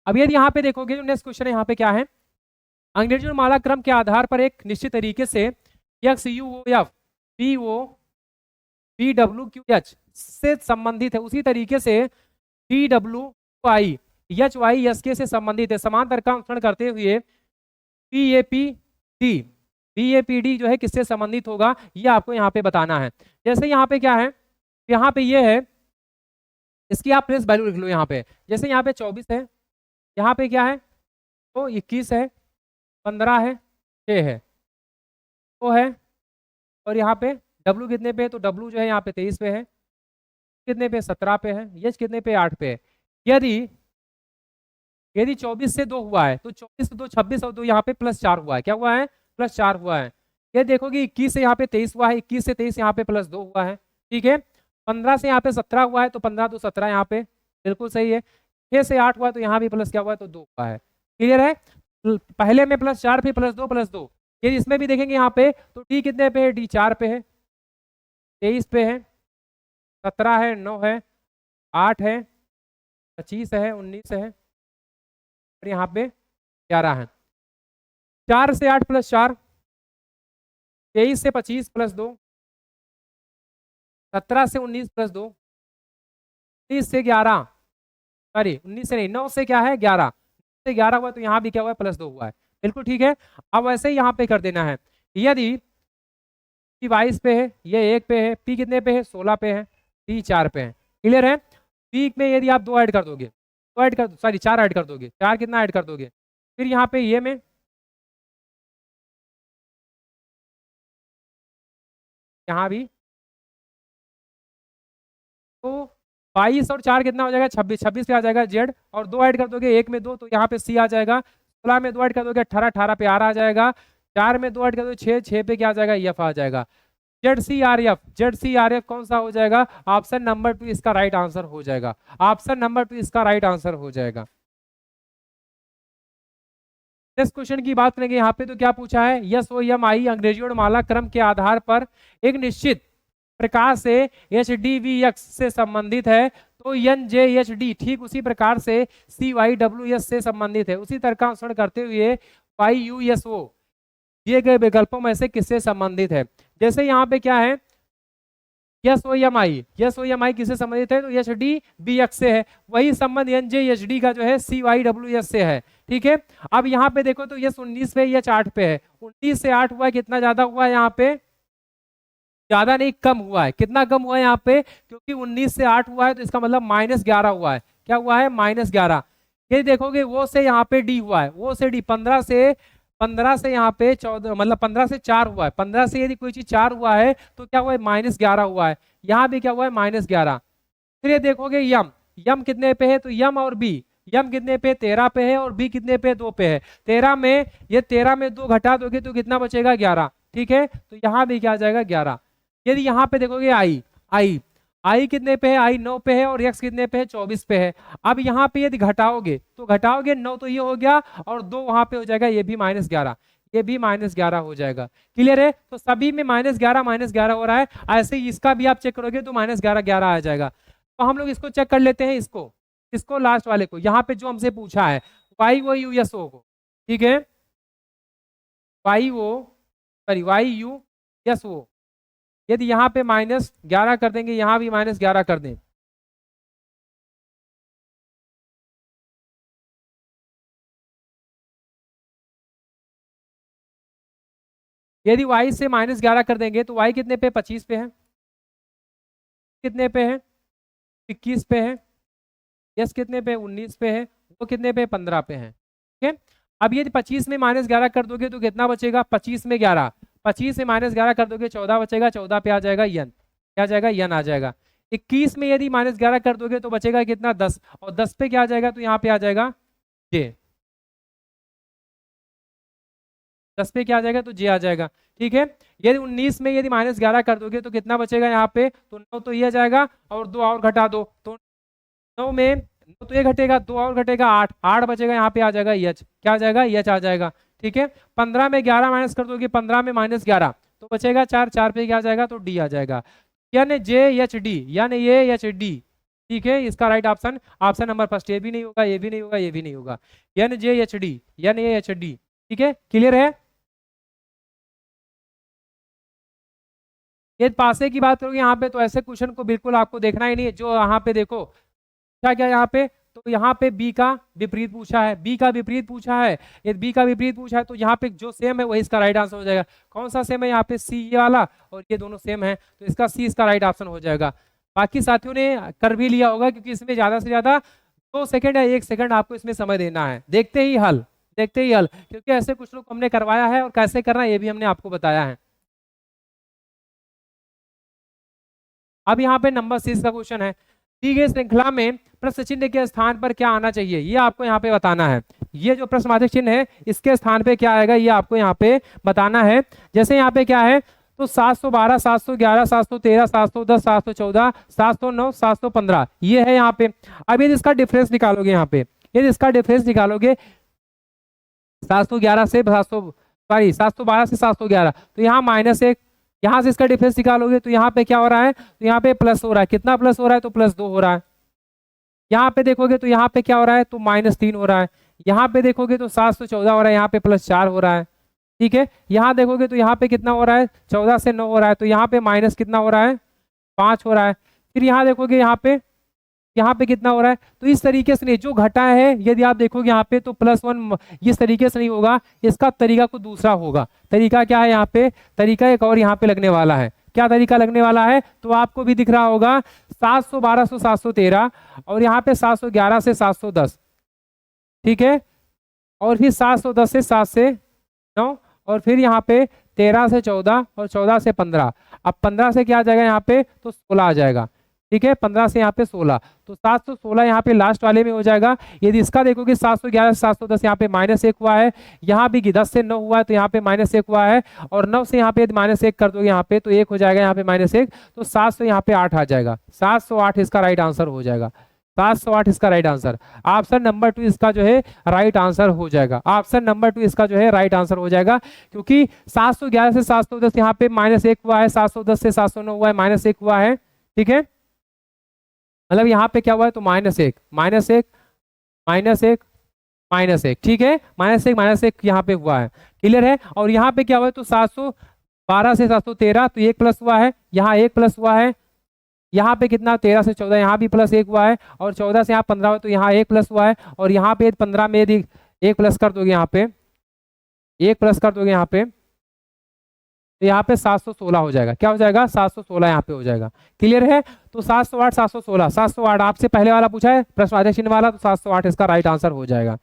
अब यदि यहाँ पे देखोगे जो नेक्स्ट क्वेश्चन है, यहाँ पे क्या है, अंग्रेजी माला क्रम के आधार पर एक निश्चित तरीके से X U O F P O P W Q H से संबंधित है, उसी तरीके से P W I H Y S K से संबंधित है। समांतर का अनुसरण करते हुए P A P D, P A P D जो है किससे संबंधित होगा, ये आपको यहाँ पे बताना है। जैसे यहाँ पे क्या है, यहाँ पे ये है, इसकी आप प्लेस वैल्यू लिख लो यहाँ पे। जैसे यहाँ पे 24 है, यहाँ पे क्या है, तो 21 है, 15 है, 6 है, तो है, और यहाँ पे W कितने पे है, तो W जो है यहाँ पे 23 पे है, कितने पे 17 पे है, H कितने पे 8 पे है। यदि यदि 24 से 2 हुआ है, तो 24 से 2 26 और 2 यहाँ पे +4 हुआ है। क्या हुआ है, +4 हुआ है। ये देखोगे 21 से यहाँ पे 23 हुआ है, 21 से 23 यहाँ पे +2 हुआ है। ठीक है, 15 से यहाँ पे 17 हुआ है, तो 15 2 17 यहाँ पे बिल्कुल सही है। 6 से 8 हुआ है, तो यहाँ भी प्लस क्या हुआ है, तो 2 हुआ है। क्लियर है, पहले में +4 फिर +2 ये इसमें भी देखेंगे यहाँ पे, तो डी कितने पे है, डी 4 पे है, 23 पे है, 17 है, 9 है, 8 है, 25 है, 19 है, और यहाँ पे 11 है। 4 से 8 +4, 23 से 25 +2, 17 से 19 +2, 19 से 11, सॉरी 19 से नहीं, 9 से क्या है 11 से 11 हुआ, तो यहाँ भी क्या हुआ है, +2 हुआ है। बिल्कुल ठीक है। अब वैसे ही यहाँ पे कर देना है, यदि पी 22 पे है, ये 1 पे है, पी कितने पे है, 16 पे है, डी 4 पे है। क्लियर है, पी में यदि आप 2 ऐड कर दोगे, 2 ऐड कर, सॉरी 4 ऐड कर दोगे, 4 कितना ऐड कर दोगे, फिर यहाँ पे ये में यहाँ भी, तो 22 और 4 कितना हो जाएगा, 26, 26 पे आ जाएगा जेड, और 2 ऐड कर दोगे, 1 में 2, तो यहाँ पे सी आ जाएगा। 16 में 2 ऐड कर दोगे 18, 18 पे आर आ जाएगा। 4 में 2 ऐड कर दोगे 6, 6 पे क्या आ जाएगा, एफ आ जाएगा। Z C R F, Z C R F कौन सा हो जाएगा, ऑप्शन नंबर 2 इसका राइट आंसर हो जाएगा। ऑप्शन नंबर 2 इसका राइट आंसर हो जाएगा। नेक्स्ट क्वेश्चन की बात करेंगे यहाँ पे तो क्या पूछा है, यस ओ एम आई अंग्रेजी और माला क्रम के आधार पर एक निश्चित प्रकार से एच डी वी एक्स से संबंधित है, तो एन जे एच डी ठीक उसी प्रकार से सी वाई डब्ल्यू एस से संबंधित है। उसी तरह का अनुसरण करते हुए वाई यू एस ओ दिए गए विकल्पों में से किससे संबंधित है। जैसे यहाँ पे क्या है, यस ओ एम आई किससे संबंधित है, तो एच डी बी एक्स से है। वही संबंध एन जे एच डी का जो है सी वाई डब्ल्यू एस से है। ठीक है, अब यहाँ पे देखो तो यस 19 पे, यच 8 पे है। 19 से 8 हुआ है, कितना ज्यादा हुआ है यहाँ पे, ज्यादा नहीं कम हुआ है। कितना कम हुआ है यहाँ पे, क्योंकि 19 से 8 हुआ है तो इसका मतलब -11 हुआ है। क्या हुआ है, -11। ये देखोगे वो से यहाँ पे डी हुआ है, वो से डी 15 से यहाँ पे 14, मतलब 15 से 4 हुआ है। 15 से यदि कोई चीज 4 हुआ है तो क्या हुआ है, -11 हुआ है। यहाँ भी क्या हुआ है, -11। फिर ये देखोगे यम कितने पे है, तो यम और बी, यम कितने पे 13 पे है और बी कितने पे 2 पे है। 13 में 2 घटा दोगे तो कितना बचेगा, 11। ठीक है, तो यहाँ भी क्या आ जाएगा, 11। यदि यहाँ पे देखोगे आई कितने पे है, आई 9 पे है और एक्स कितने पे है, 24 पे है। अब यहाँ पे यदि घटाओगे तो घटाओगे 9 तो ये हो गया और 2 वहां पे हो जाएगा, ये भी -11, ये भी -11 हो जाएगा। क्लियर है, तो सभी में -11 हो रहा है। ऐसे ही इसका भी आप चेक करोगे तो -11 आ जाएगा। तो हम लोग इसको चेक कर लेते हैं, इसको लास्ट वाले को, यहाँ पे जो हमसे पूछा है Y O U S O को। ठीक है, वाई यू एस ओ, यदि यहाँ पे -11 कर देंगे, यहाँ भी -11 कर दें, यदि y से -11 कर देंगे तो y कितने पे, 25 पे है, कितने पे है, 21 पे है, यस कितने पे, 19 पे है, वो कितने पे, 15 पे है। ठीक है, अब यदि 25 में -11 कर दोगे तो कितना बचेगा, 25 में 11, 25 में -11 कर दोगे 14 बचेगा, 14 पे आ जाएगा यन, क्या आ जाएगा, यन आ जाएगा। 21 में यदि -11 कर दोगे तो बचेगा कितना, 10, और 10 पे क्या आ जाएगा, तो यहाँ पे आ जाएगा जे, 10 पे क्या आ जाएगा, तो जे आ जाएगा। ठीक है, यदि 19 में यदि -11 कर दोगे तो कितना बचेगा यहाँ पे, तो 9 तो ये आ जाएगा और 2 और घटा दो, तो 9 में 9 तो ये घटेगा, 2 और घटेगा, 8 बचेगा, यहाँ पे आ जाएगा यच, क्या आ जाएगा, यच आ जाएगा। ठीक है, 15 में 11 माइनस कर दोगे, 15 में -11 तो बचेगा 4, 4 पे क्या आ जाएगा, तो डी आ जाएगा, यानी जे एच डी, यानी ये एच डी। ठीक है, इसका राइट ऑप्शन नंबर फर्स्ट, ये भी नहीं होगा, ये भी नहीं होगा, ये भी नहीं होगा, यानी जे एच डी, यानी ये एच डी। ठीक है, क्लियर है। ये पासे की बात करोगे यहाँ पे तो ऐसे क्वेश्चन को बिल्कुल आपको देखना ही नहीं है। जो यहाँ पे देखो क्या क्या यहाँ पे, तो यहाँ पे बी का विपरीत पूछा है, बी का विपरीत पूछा है। यदि बी का विपरीत पूछा है तो यहाँ पे जो सेम है वही इसका राइट आंसर हो जाएगा। कौन सा सेम है, यहाँ पे सी ये वाला, और ये दोनों सेम है तो इसका सी इसका राइट ऑप्शन हो जाएगा। बाकी साथियों ने कर भी लिया होगा, क्योंकि इसमें ज्यादा से ज्यादा 2 सेकंड या 1 सेकंड आपको इसमें समय देना है। देखते ही हल, क्योंकि ऐसे कुछ लोग हमने करवाया है और कैसे करना है ये भी हमने आपको बताया है। अब यहाँ पे नंबर 6 का क्वेश्चन है, दी गई श्रृंखला में प्रश्न चिन्ह के स्थान पर क्या आना चाहिए, ये आपको यहाँ पे बताना है। ये जो प्रश्नवाचक चिन्ह है इसके स्थान पे क्या आएगा, ये आपको यहाँ पे बताना है। जैसे यहाँ पे क्या है, तो 712, 711, 713, 710, 714, 709, 715 ये है यहाँ पे। अब यदि इसका डिफरेंस निकालोगे, यहाँ पे यदि इसका डिफरेंस निकालोगे 711 से 712 से 711, तो यहाँ -1, यहाँ से इसका डिफरेंस निकालोगे तो यहाँ पे क्या हो रहा है, तो यहाँ पे प्लस हो रहा है। कितना प्लस हो रहा है, तो +2 हो रहा है। यहाँ पे देखोगे तो यहाँ पे क्या हो रहा है, तो -3 हो रहा है। यहाँ पे देखोगे तो 714 हो रहा है, यहाँ पे +4 हो रहा है। ठीक है, यहाँ देखोगे तो यहाँ पे कितना हो रहा है, 14 से 9 हो रहा है, तो यहाँ पे माइनस कितना हो रहा है, 5 हो रहा है। फिर यहाँ देखोगे यहाँ पे कितना हो रहा है, तो इस तरीके से नहीं, जो घटा है यदि आप देखोगे यहाँ पे तो +1 इस तरीके से नहीं होगा, इसका तरीका कुछ दूसरा होगा। तरीका क्या है, यहाँ पे तरीका एक और यहाँ पे लगने वाला है। क्या तरीका लगने वाला है, तो आपको भी दिख रहा होगा 712 से 713 और यहाँ पे 711 से 710। ठीक है, और फिर 710 से 7 से 9 और फिर यहाँ पे 13 से 14 और 14 से 15। अब 15 से क्या आ जाएगा यहाँ पे, तो 16 आ जाएगा। ठीक है, 15 से यहाँ पे 16, तो 716 यहाँ पे लास्ट वाले में हो जाएगा। यदि इसका देखोगे 711 से 710 यहाँ पे -1 हुआ है, यहाँ भी 10 से 9 हुआ है तो यहाँ पे -1 हुआ है, और 9 से यहाँ पे यदि -1 कर दोगे यहाँ पे तो 1 हो जाएगा, यहाँ पे -1, तो 700 यहाँ पे 8 आ जाएगा। 708 इसका राइट आंसर हो जाएगा। 708 इसका राइट आंसर। ऑप्शन नंबर 2 इसका जो है राइट आंसर हो जाएगा। ऑप्शन नंबर 2 इसका जो है राइट आंसर हो जाएगा, क्योंकि 711 से 710 यहाँ पे -1 हुआ है, 710 से 709 हुआ है, -1 हुआ है। ठीक है, मतलब यहाँ पे क्या हुआ है, तो -1 -1 -1 -1, ठीक है, -1 यहाँ पे हुआ है, क्लियर है। और यहाँ पे क्या हुआ है, तो 712 से 713, तो 1 प्लस हुआ है, यहाँ 1 प्लस हुआ है, यहाँ पे कितना 13 से 14, यहाँ भी +1 हुआ है, और 14 से यहाँ 15 हुआ, तो यहाँ 1 प्लस हुआ है, और यहाँ पे 15 में यदि 1 प्लस कर दोगे, यहाँ पे 1 प्लस कर दोगे यहाँ पे, तो यहाँ पे 716 हो जाएगा। क्या हो जाएगा, 716 यहाँ पे हो जाएगा, क्लियर है। तो 708 716 708 आपसे पहले वाला पूछा है प्रश्नवाचक चिन्ह वाला, तो 708 इसका राइट आंसर हो जाएगा।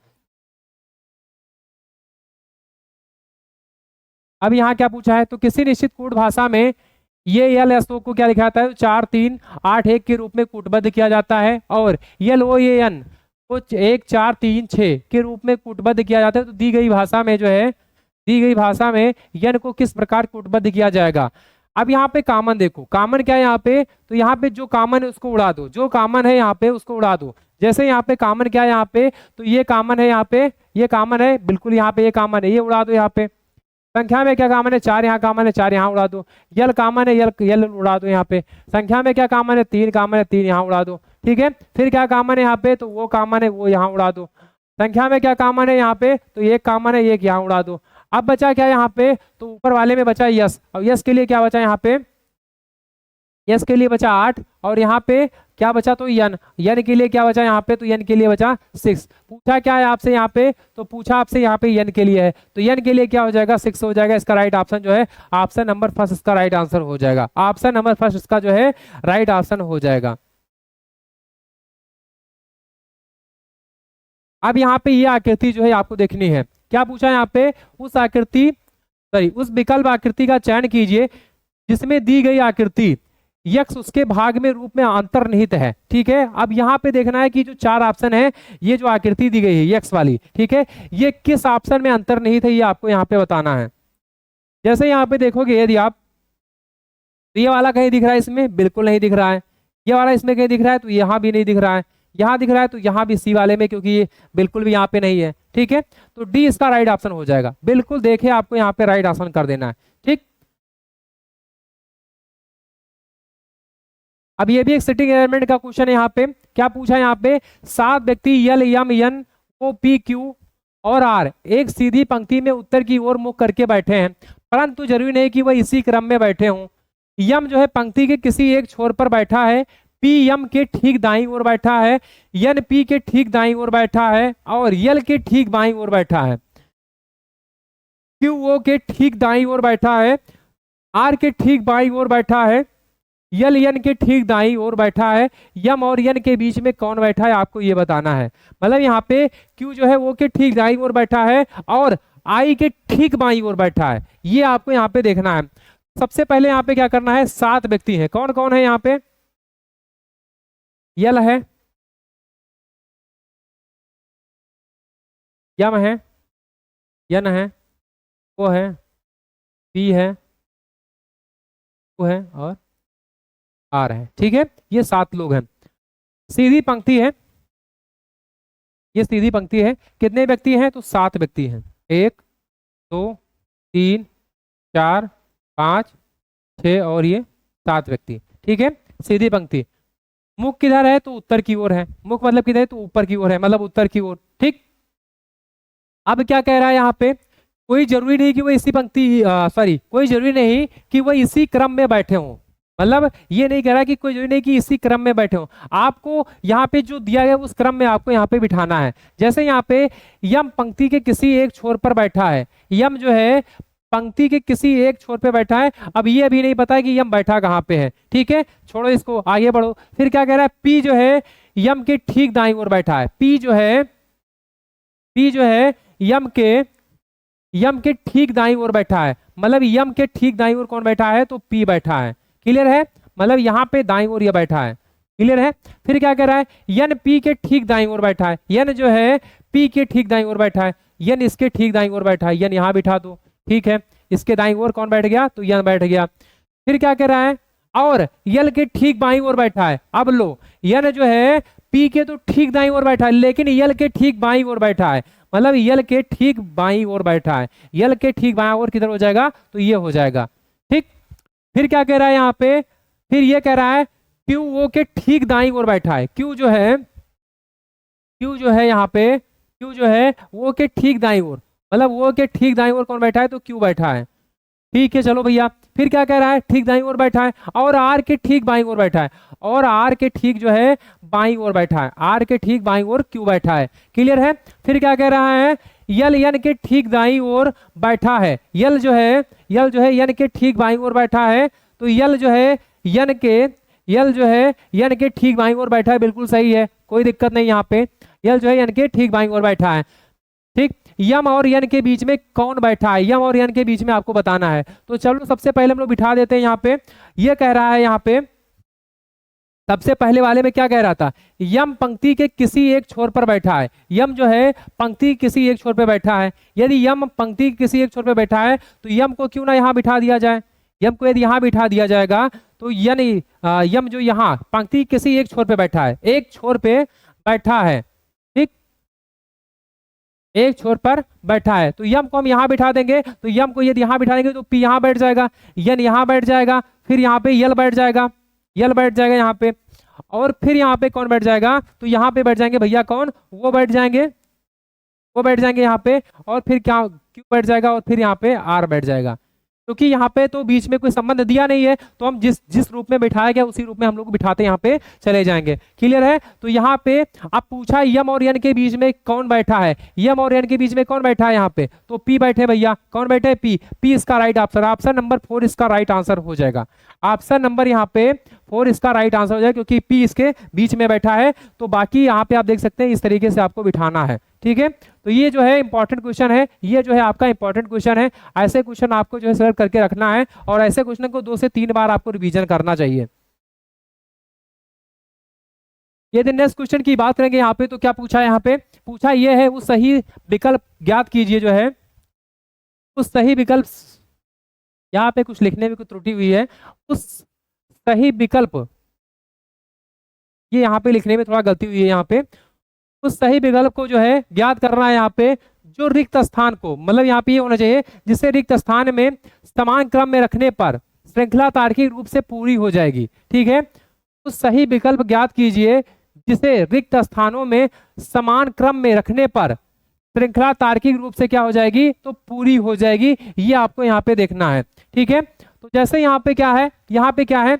अब यहाँ क्या पूछा है, तो किसी निश्चित कूट भाषा में ये यल एसओ को क्या लिखा जाता है, 4 3 8 1 के रूप में कूटबद्ध किया जाता है, और यल ओ ए एन को 1 4 3 6 के रूप में कूटबद्ध किया जाता है। तो दी गई भाषा में जो है, दी गई भाषा में यन को किस प्रकार कूटबद्ध किया जाएगा। अब यहाँ पे कॉमन देखो, कॉमन क्या है यहाँ पे, तो यहाँ पे जो कॉमन है उसको उड़ा दो, जो कॉमन है यहाँ पे उसको उड़ा दो। जैसे यहाँ पे कॉमन क्या है, यहाँ पे तो ये कॉमन है, यहाँ पे ये कॉमन है, बिल्कुल यहाँ पे ये कॉमन है, ये उड़ा दो। यहाँ पे संख्या में क्या कॉमन है, 4 यहाँ कॉमन है, 4 यहाँ उड़ा दो। यल कॉमन है, यल उड़ा दो। यहाँ पे संख्या में क्या कॉमन है, 3 कॉमन है, 3 यहाँ उड़ा दो। ठीक है, फिर क्या कॉमन है यहाँ पे, तो वो कॉमन है, वो यहाँ उड़ा दो। संख्या में क्या कॉमन है यहाँ पे, तो एक कॉमन है, एक यहाँ उड़ा दो। अब बचा क्या यहाँ पे, तो ऊपर वाले में बचा यस, और यस के लिए क्या बचा यहाँ पे, यस के लिए बचा 8, और यहाँ पे क्या बचा, तो यन, यन के लिए क्या बचा यहाँ पे, तो यन के लिए बचा 6। पूछा क्या है आपसे यहाँ पे, तो पूछा आपसे यहाँ पे यन के लिए है, तो यन के लिए क्या हो जाएगा, 6 हो जाएगा। इसका राइट ऑप्शन जो है ऑप्शन नंबर फर्स्ट इसका राइट आंसर हो जाएगा। ऑप्शन नंबर फर्स्ट इसका जो है राइट ऑप्शन हो जाएगा। अब यहाँ पे ये आकृति जो है आपको देखनी है, क्या पूछा है यहाँ पे, उस आकृति सॉरी उस विकल्प आकृति का चयन कीजिए जिसमें दी गई आकृति यक्स उसके भाग में रूप में अंतर्निहित है। ठीक है, अब यहाँ पे देखना है कि जो 4 ऑप्शन है, ये जो आकृति दी गई है यक्स वाली, ठीक है, ये किस ऑप्शन में अंतर्निहित है, ये आपको यहाँ पे बताना है। जैसे यहाँ पे देखोगे यदि आप, तो ये वाला कहीं दिख रहा है, इसमें बिल्कुल नहीं दिख रहा है। ये वाला इसमें कहीं दिख रहा है, तो यहाँ भी नहीं दिख रहा है। यहाँ दिख रहा है, तो यहाँ भी सी वाले में, क्योंकि ये बिल्कुल भी यहाँ पे नहीं है। ठीक है, तो डी इसका राइट ऑप्शन हो जाएगा। बिल्कुल देखिए, आपको यहाँ पे राइट ऑप्शन कर देना है। ठीक, अब ये भी एक सिटिंग अरेंजमेंट का क्वेश्चन है। यहाँ पे क्या पूछा है, यहाँ पे 7 व्यक्ति L M N O P Q और आर एक सीधी पंक्ति में उत्तर की ओर मुख करके बैठे हैं, परंतु जरूरी नहीं कि वह इसी क्रम में बैठे हों। यम जो है पंक्ति के किसी एक छोर पर बैठा है, पी यम के ठीक दाईं ओर बैठा है, यन पी के ठीक दाईं ओर बैठा है, और यल के ठीक बाईं ओर बैठा है, क्यू ओ के ठीक दाईं ओर बैठा है, आर के ठीक बाईं ओर बैठा है, यल यन के ठीक दाईं ओर बैठा है, यम और यन के बीच में कौन बैठा है, आपको ये बताना है। मतलब यहाँ पे क्यू जो है वो के ठीक दाईं ओर बैठा है, और आई के ठीक बाईं ओर बैठा है, ये आपको यहाँ पे देखना है। सबसे पहले यहाँ पे क्या करना है, 7 व्यक्ति हैं, कौन कौन है यहाँ पे, यल है, यम है, यन है, वो है, पी है, वो है, और आर है। ठीक है, ये 7 लोग हैं, सीधी पंक्ति है, ये सीधी पंक्ति है। कितने व्यक्ति हैं, तो 7 व्यक्ति हैं, 1 2 3 4 5 6 और ये 7 व्यक्ति। ठीक है, सीधी पंक्ति। मुख किधर है, तो उत्तर की ओर है, मुख मतलब किधर है, तो ऊपर की ओर है, मतलब उत्तर की ओर। ठीक, अब क्या कह रहा है यहाँ पे, कोई जरूरी नहीं कि वो इसी पंक्ति कोई जरूरी नहीं कि वो इसी क्रम में बैठे हों। मतलब ये नहीं कह रहा कि कोई जरूरी नहीं कि इसी क्रम में बैठे हो, आपको यहाँ पे जो दिया गया उस क्रम में आपको यहाँ पे बिठाना है। जैसे यहाँ पे यम पंक्ति के किसी एक छोर पर बैठा है, यम जो है पंक्ति के किसी एक छोर पे बैठा है। अब ये अभी नहीं पता है कि यम बैठा कहाँ पे है, ठीक है, छोड़ो इसको, आगे बढ़ो। फिर क्या कह रहा है, पी जो है यम के ठीक दाईं ओर बैठा है, पी जो है यम के ठीक दाईं ओर बैठा है, मतलब यम के ठीक दाईं ओर कौन बैठा है, तो पी बैठा है। क्लियर है, मतलब यहाँ पे दाईं ओर ये बैठा है। क्लियर है, फिर क्या कह रहा है, यन पी के ठीक दाईं ओर बैठा है, यन जो है पी के ठीक दाईं ओर बैठा है, यन इसके ठीक दाईं ओर बैठा है, यन यहाँ बिठा दो। ठीक है, इसके दाईं ओर कौन बैठ गया, तो यन बैठ गया। फिर क्या कह रहा है, और यल के ठीक बाईं ओर बैठा है। अब लो, यन जो है पी के तो ठीक दाईं ओर बैठा है, लेकिन यल के ठीक बाईं ओर बैठा है, मतलब यल के ठीक बाईं ओर बैठा है। यल के ठीक बाईं ओर किधर हो जाएगा, तो ये हो जाएगा। ठीक, फिर क्या कह रहा है यहाँ पे, फिर ये कह रहा है क्यू ओ के ठीक दाईं ओर बैठा है। क्यू जो है, क्यू जो है यहाँ पे, क्यू जो है वो के ठीक दाईं ओर, मतलब वो के ठीक दाईं ओर कौन बैठा है, तो क्यू बैठा है। ठीक है, चलो भैया, फिर क्या कह रहा है, ठीक दाईं ओर बैठा है, और आर के ठीक बाईं ओर बैठा है, और आर के ठीक जो है बाईं ओर बैठा है, आर के ठीक बाईं ओर क्यू बैठा है। क्लियर है। फिर क्या कह रहा है, यल यन के ठीक दाईं ओर बैठा है। यल जो है, यल जो है यन के ठीक बाईं ओर बैठा है, तो यल जो है यन के, यल जो है यन के ठीक बाईं ओर बैठा है, बिल्कुल सही है, कोई दिक्कत नहीं यहाँ पे। यल जो है यन के ठीक बाईं ओर बैठा है। ठीक, यम और यन के बीच में कौन बैठा है, यम और यन के बीच में आपको बताना है। तो चलो सबसे पहले हम लोग बिठा देते हैं यहाँ पे। ये कह रहा है यहाँ पे, सबसे पहले वाले में क्या कह रहा था, यम पंक्ति के किसी एक छोर पर बैठा है। यम जो है पंक्ति किसी एक छोर पे बैठा है। यदि यम पंक्ति किसी एक छोर पे बैठा है तो यम को क्यों ना यहाँ बिठा दिया जाए। यम को यदि यहाँ बिठा दिया जाएगा तो यानी यम जो यहाँ पंक्ति किसी एक छोर पे बैठा है, एक छोर पे बैठा है, ठीक, एक छोर पर बैठा है, तो यम को हम यहाँ बिठा देंगे। तो यम को यदि यहाँ बिठा देंगे तो पी यहाँ बैठ जाएगा, यन यहाँ बैठ जाएगा, फिर यहाँ पे यल बैठ जाएगा, यल बैठ जाएगा यहाँ पे, और फिर यहाँ पे कौन बैठ जाएगा, तो यहाँ पे बैठ जाएंगे भैया कौन, वो बैठ जाएंगे, वो बैठ जाएंगे यहाँ पे, और फिर क्या क्यू बैठ जाएगा, और फिर यहाँ पे आर बैठ जाएगा। क्योंकि यहाँ पे तो बीच में कोई संबंध दिया नहीं है, तो हम जिस जिस रूप में बिठाया गया उसी रूप में हम लोग बिठाते यहाँ पे चले जाएंगे। क्लियर है। तो यहाँ पे अब पूछा यम और यन के बीच में कौन बैठा है, यम और यन के बीच में कौन बैठा है यहाँ पे, तो पी बैठे भैया, कौन बैठे, पी। पी इसका राइट आंसर, ऑप्शन नंबर 4 इसका राइट आंसर हो जाएगा। ऑप्शन नंबर यहाँ पे 4 इसका राइट आंसर हो जाएगा, क्योंकि पी इसके बीच में बैठा है। तो बाकी यहाँ पे आप देख सकते हैं इस तरीके से आपको बिठाना है। ठीक है, तो ये जो है इंपॉर्टेंट क्वेश्चन है, ये जो है आपका इंपॉर्टेंट क्वेश्चन है। ऐसे क्वेश्चन आपको जो है सेलेक्ट करके रखना है, और ऐसे क्वेश्चन को 2 से 3 बार आपको रिवीजन करना चाहिए। यदि नेक्स्ट क्वेश्चन की बात करेंगे यहाँ पे, तो क्या पूछा है यहाँ पे, पूछा ये है उस सही विकल्प ज्ञात कीजिए, जो है उस सही विकल्प, यहाँ पे कुछ लिखने में कुछ त्रुटि हुई है, उस सही विकल्प, ये यहाँ पे लिखने में थोड़ा गलती हुई है। यहाँ पे उस सही विकल्प को जो है ज्ञात करना है यहाँ पे, जो रिक्त स्थान को, मतलब यहाँ पे ये होना चाहिए जिससे रिक्त स्थान में समान क्रम में रखने पर श्रृंखला तार्किक रूप से पूरी हो जाएगी। ठीक है, उस सही विकल्प ज्ञात कीजिए जिसे रिक्त स्थानों में समान क्रम में रखने पर श्रृंखला तार्किक रूप से क्या हो जाएगी, तो पूरी हो जाएगी। ये आपको यहाँ पे देखना है। ठीक है, तो जैसे यहाँ पे क्या है, यहाँ पे क्या है,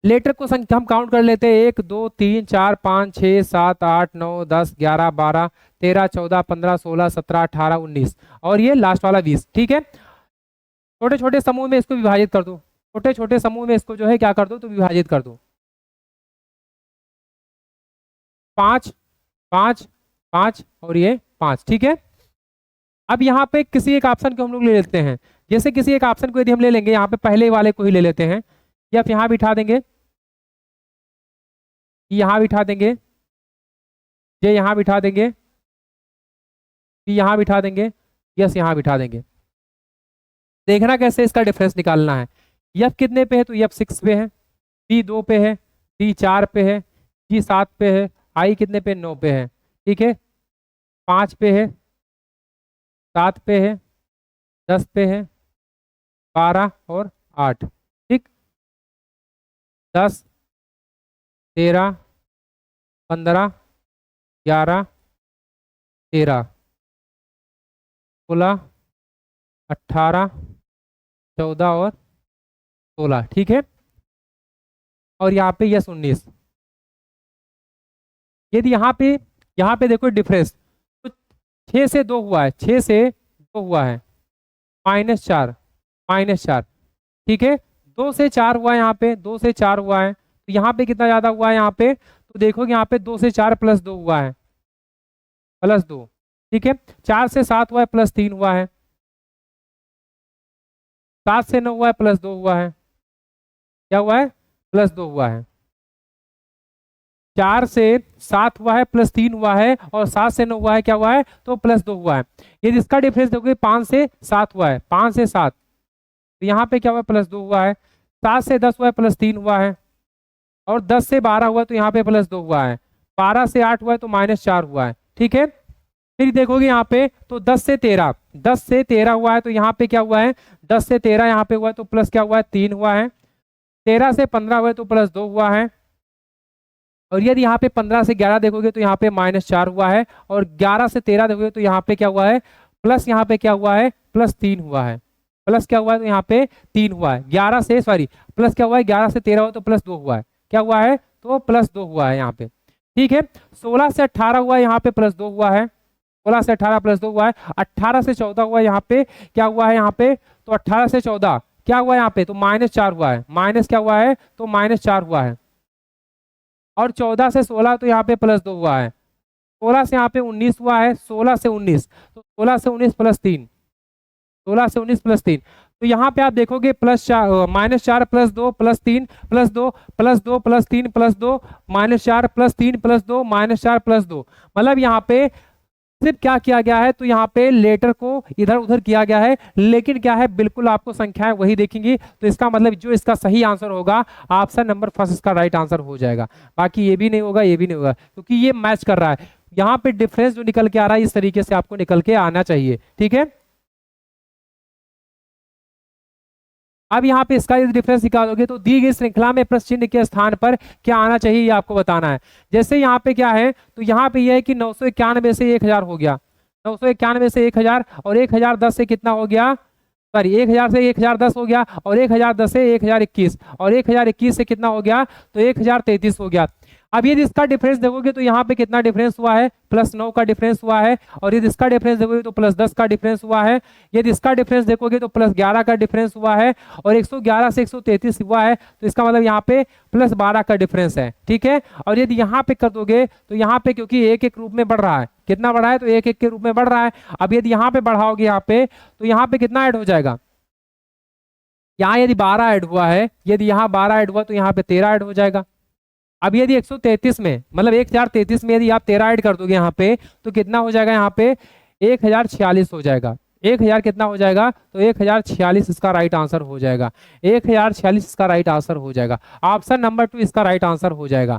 लेटर को संख्या हम काउंट कर लेते हैं, 1 2 3 4 5 6 7 8 9 10 11 12 13 14 15 16 17 18 19 और ये लास्ट वाला 20। ठीक है, छोटे छोटे समूह में इसको विभाजित कर दो, छोटे छोटे समूह में इसको जो है क्या कर दो, तो विभाजित कर दो। 5 5 5 और ये 5। ठीक है, अब यहाँ पे किसी एक ऑप्शन को हम लोग ले लेते हैं। जैसे किसी एक ऑप्शन को यदि हम ले लेंगे, यहाँ पे पहले वाले को ही ले लेते हैं, या फिर यहाँ बिठा देंगे, यहाँ बिठा देंगे, ये यहाँ बिठा देंगे, यहाँ बिठा देंगे, यस यहाँ बिठा देंगे। देखना कैसे इसका डिफरेंस निकालना है। एफ कितने पे है, तो एफ 6 पे है, बी 2 पे है, डी 4 पे है, जी 7 पे है, आई कितने पे, 9 पे है। ठीक है, 5 पे है, 7 पे है, 10 पे है, 12 और 8। ठीक, 10 13 15 11 13 16 18 14 और 16। ठीक है, और यहाँ पे यस 19। यदि यहाँ पे देखो डिफरेंस, तो 6 से 2 हुआ है, 6 से 2 हुआ है, -4 -4। ठीक है, 2 से 4 हुआ है, यहाँ पे 2 से 4 हुआ है, तो यहाँ पे कितना ज्यादा हुआ है, यहाँ पे तो देखोगे यहाँ पे 2 से 4 +2 हुआ है, +2। ठीक है, 4 से 7 हुआ है, +3 हुआ है, 7 से 9 हुआ है, +2 हुआ है, क्या हुआ है, +2 हुआ है। 4 से 7 हुआ है, +3 हुआ है, और 7 से 9 हुआ है, क्या हुआ है, तो +2 हुआ है। यदि इसका डिफरेंस देखोगे 5 से 7 हुआ है, 5 से 7, तो यहाँ पे क्या हुआ है, +2 हुआ है। 7 से 10 हुआ है, +3 हुआ है, और 10 से 12 हुआ तो यहाँ पे +2 हुआ है, 12 से 8 हुआ है तो -4 हुआ है, ठीक है। फिर देखोगे यहाँ पे तो 10 से 13 हुआ है तो यहाँ पे क्या हुआ है, 10 से 13 यहाँ पे हुआ है तो प्लस क्या हुआ है, 3 हुआ है। 13 से 15 हुआ है तो +2 हुआ है। और यदि यहाँ पे 15 से 11 देखोगे तो यहाँ पे -4 हुआ है। और 11 से 13 देखोगे तो यहाँ पे क्या हुआ है, प्लस यहाँ पे क्या हुआ है, +3 हुआ है। प्लस क्या हुआ है तो यहाँ पे 3 हुआ है। 11 से सॉरी प्लस क्या हुआ है, 11 से 13 हुआ तो +2 हुआ है। क्या हुआ है तो +2 हुआ है यहाँ पे, ठीक है। 16 से 18 हुआ है, यहाँ पे +2 हुआ है। 16 से 18 +2 हुआ है। 18 से 14 हुआ है, यहाँ पे क्या हुआ है, यहाँ पे तो 18 से 14 क्या हुआ है यहाँ पे तो -4 हुआ है। माइनस क्या हुआ है तो -4 हुआ है। और 14 से 16 तो यहाँ पे +2 हुआ है। 16 से यहाँ पे 19 हुआ है। 16 से 19 तो 16 से 19 +3, 16 से 19 +3। तो यहाँ पे आप देखोगे +4 -4 +2 +3 +2 +2 +3 +2 -4 +3 +2 -4 +2। मतलब यहाँ पे सिर्फ क्या किया गया है तो यहाँ पे लेटर को इधर उधर किया गया है, लेकिन क्या है बिल्कुल आपको संख्याएं वही देखेंगी। तो इसका मतलब जो इसका सही आंसर होगा ऑप्शन नंबर फर्स्ट इसका राइट आंसर हो जाएगा। बाकी ये भी नहीं होगा, ये भी नहीं होगा, क्योंकि ये मैच कर रहा है। यहाँ पे डिफरेंस जो निकल के आ रहा है इस तरीके से आपको निकल के आना चाहिए, ठीक है। अब यहाँ पे इसका यदि डिफरेंस निकालोगे तो दी गई श्रृंखला में प्रश्न चिन्ह के स्थान पर क्या आना चाहिए ये आपको बताना है। जैसे यहाँ पे क्या है तो यहाँ पे यह है कि 991 से 1000 हो गया, 991 से 1000 और 1010 से कितना हो गया, सॉरी 1000 से 1010 हो गया और 1010 से 1021 और 1021 से कितना हो गया तो 1033 हो गया। अब यदि इसका डिफरेंस देखोगे तो यहाँ पे कितना डिफरेंस हुआ है, +9 का डिफरेंस हुआ है। और यदि इसका डिफरेंस देखोगे तो +10 का डिफरेंस हुआ है। यदि इसका डिफरेंस देखोगे तो +11 का डिफरेंस हुआ है। और 111 से 133 हुआ है तो इसका मतलब यहाँ पे +12 का डिफरेंस है, ठीक है। और यदि यहाँ पे कर दोगे तो यहाँ पे क्योंकि एक एक रूप में बढ़ रहा है, कितना बढ़ा है तो एक एक के रूप में बढ़ रहा है। अब यदि यहाँ पे बढ़ाओगे यहाँ पे तो यहाँ पे कितना ऐड हो जाएगा, यहाँ यदि 12 ऐड हुआ है, यदि यहाँ 12 ऐड हुआ तो यहाँ पे 13 ऐड हो जाएगा। अब यदि 133 में मतलब 1033 में यदि आप 13 ऐड कर दोगे यहाँ पे तो कितना हो जाएगा, यहाँ पे 1046 हो जाएगा। 1000 कितना हो जाएगा तो 1046 इसका राइट आंसर हो जाएगा। 1046 इसका राइट आंसर हो जाएगा। ऑप्शन नंबर 2 इसका राइट आंसर हो जाएगा।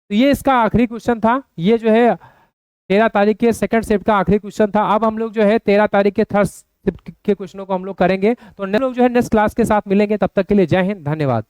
तो ये इसका आखिरी क्वेश्चन था। ये जो है 13 तारीख के सेकंड शिफ्ट का आखिरी क्वेश्चन था। अब हम लोग जो है 13 तारीख के थर्ड शिफ्ट के क्वेश्चनों को हम लोग करेंगे। तो हम लोग जो है नेक्स्ट क्लास के साथ मिलेंगे, तब तक के लिए जय हिंद, धन्यवाद।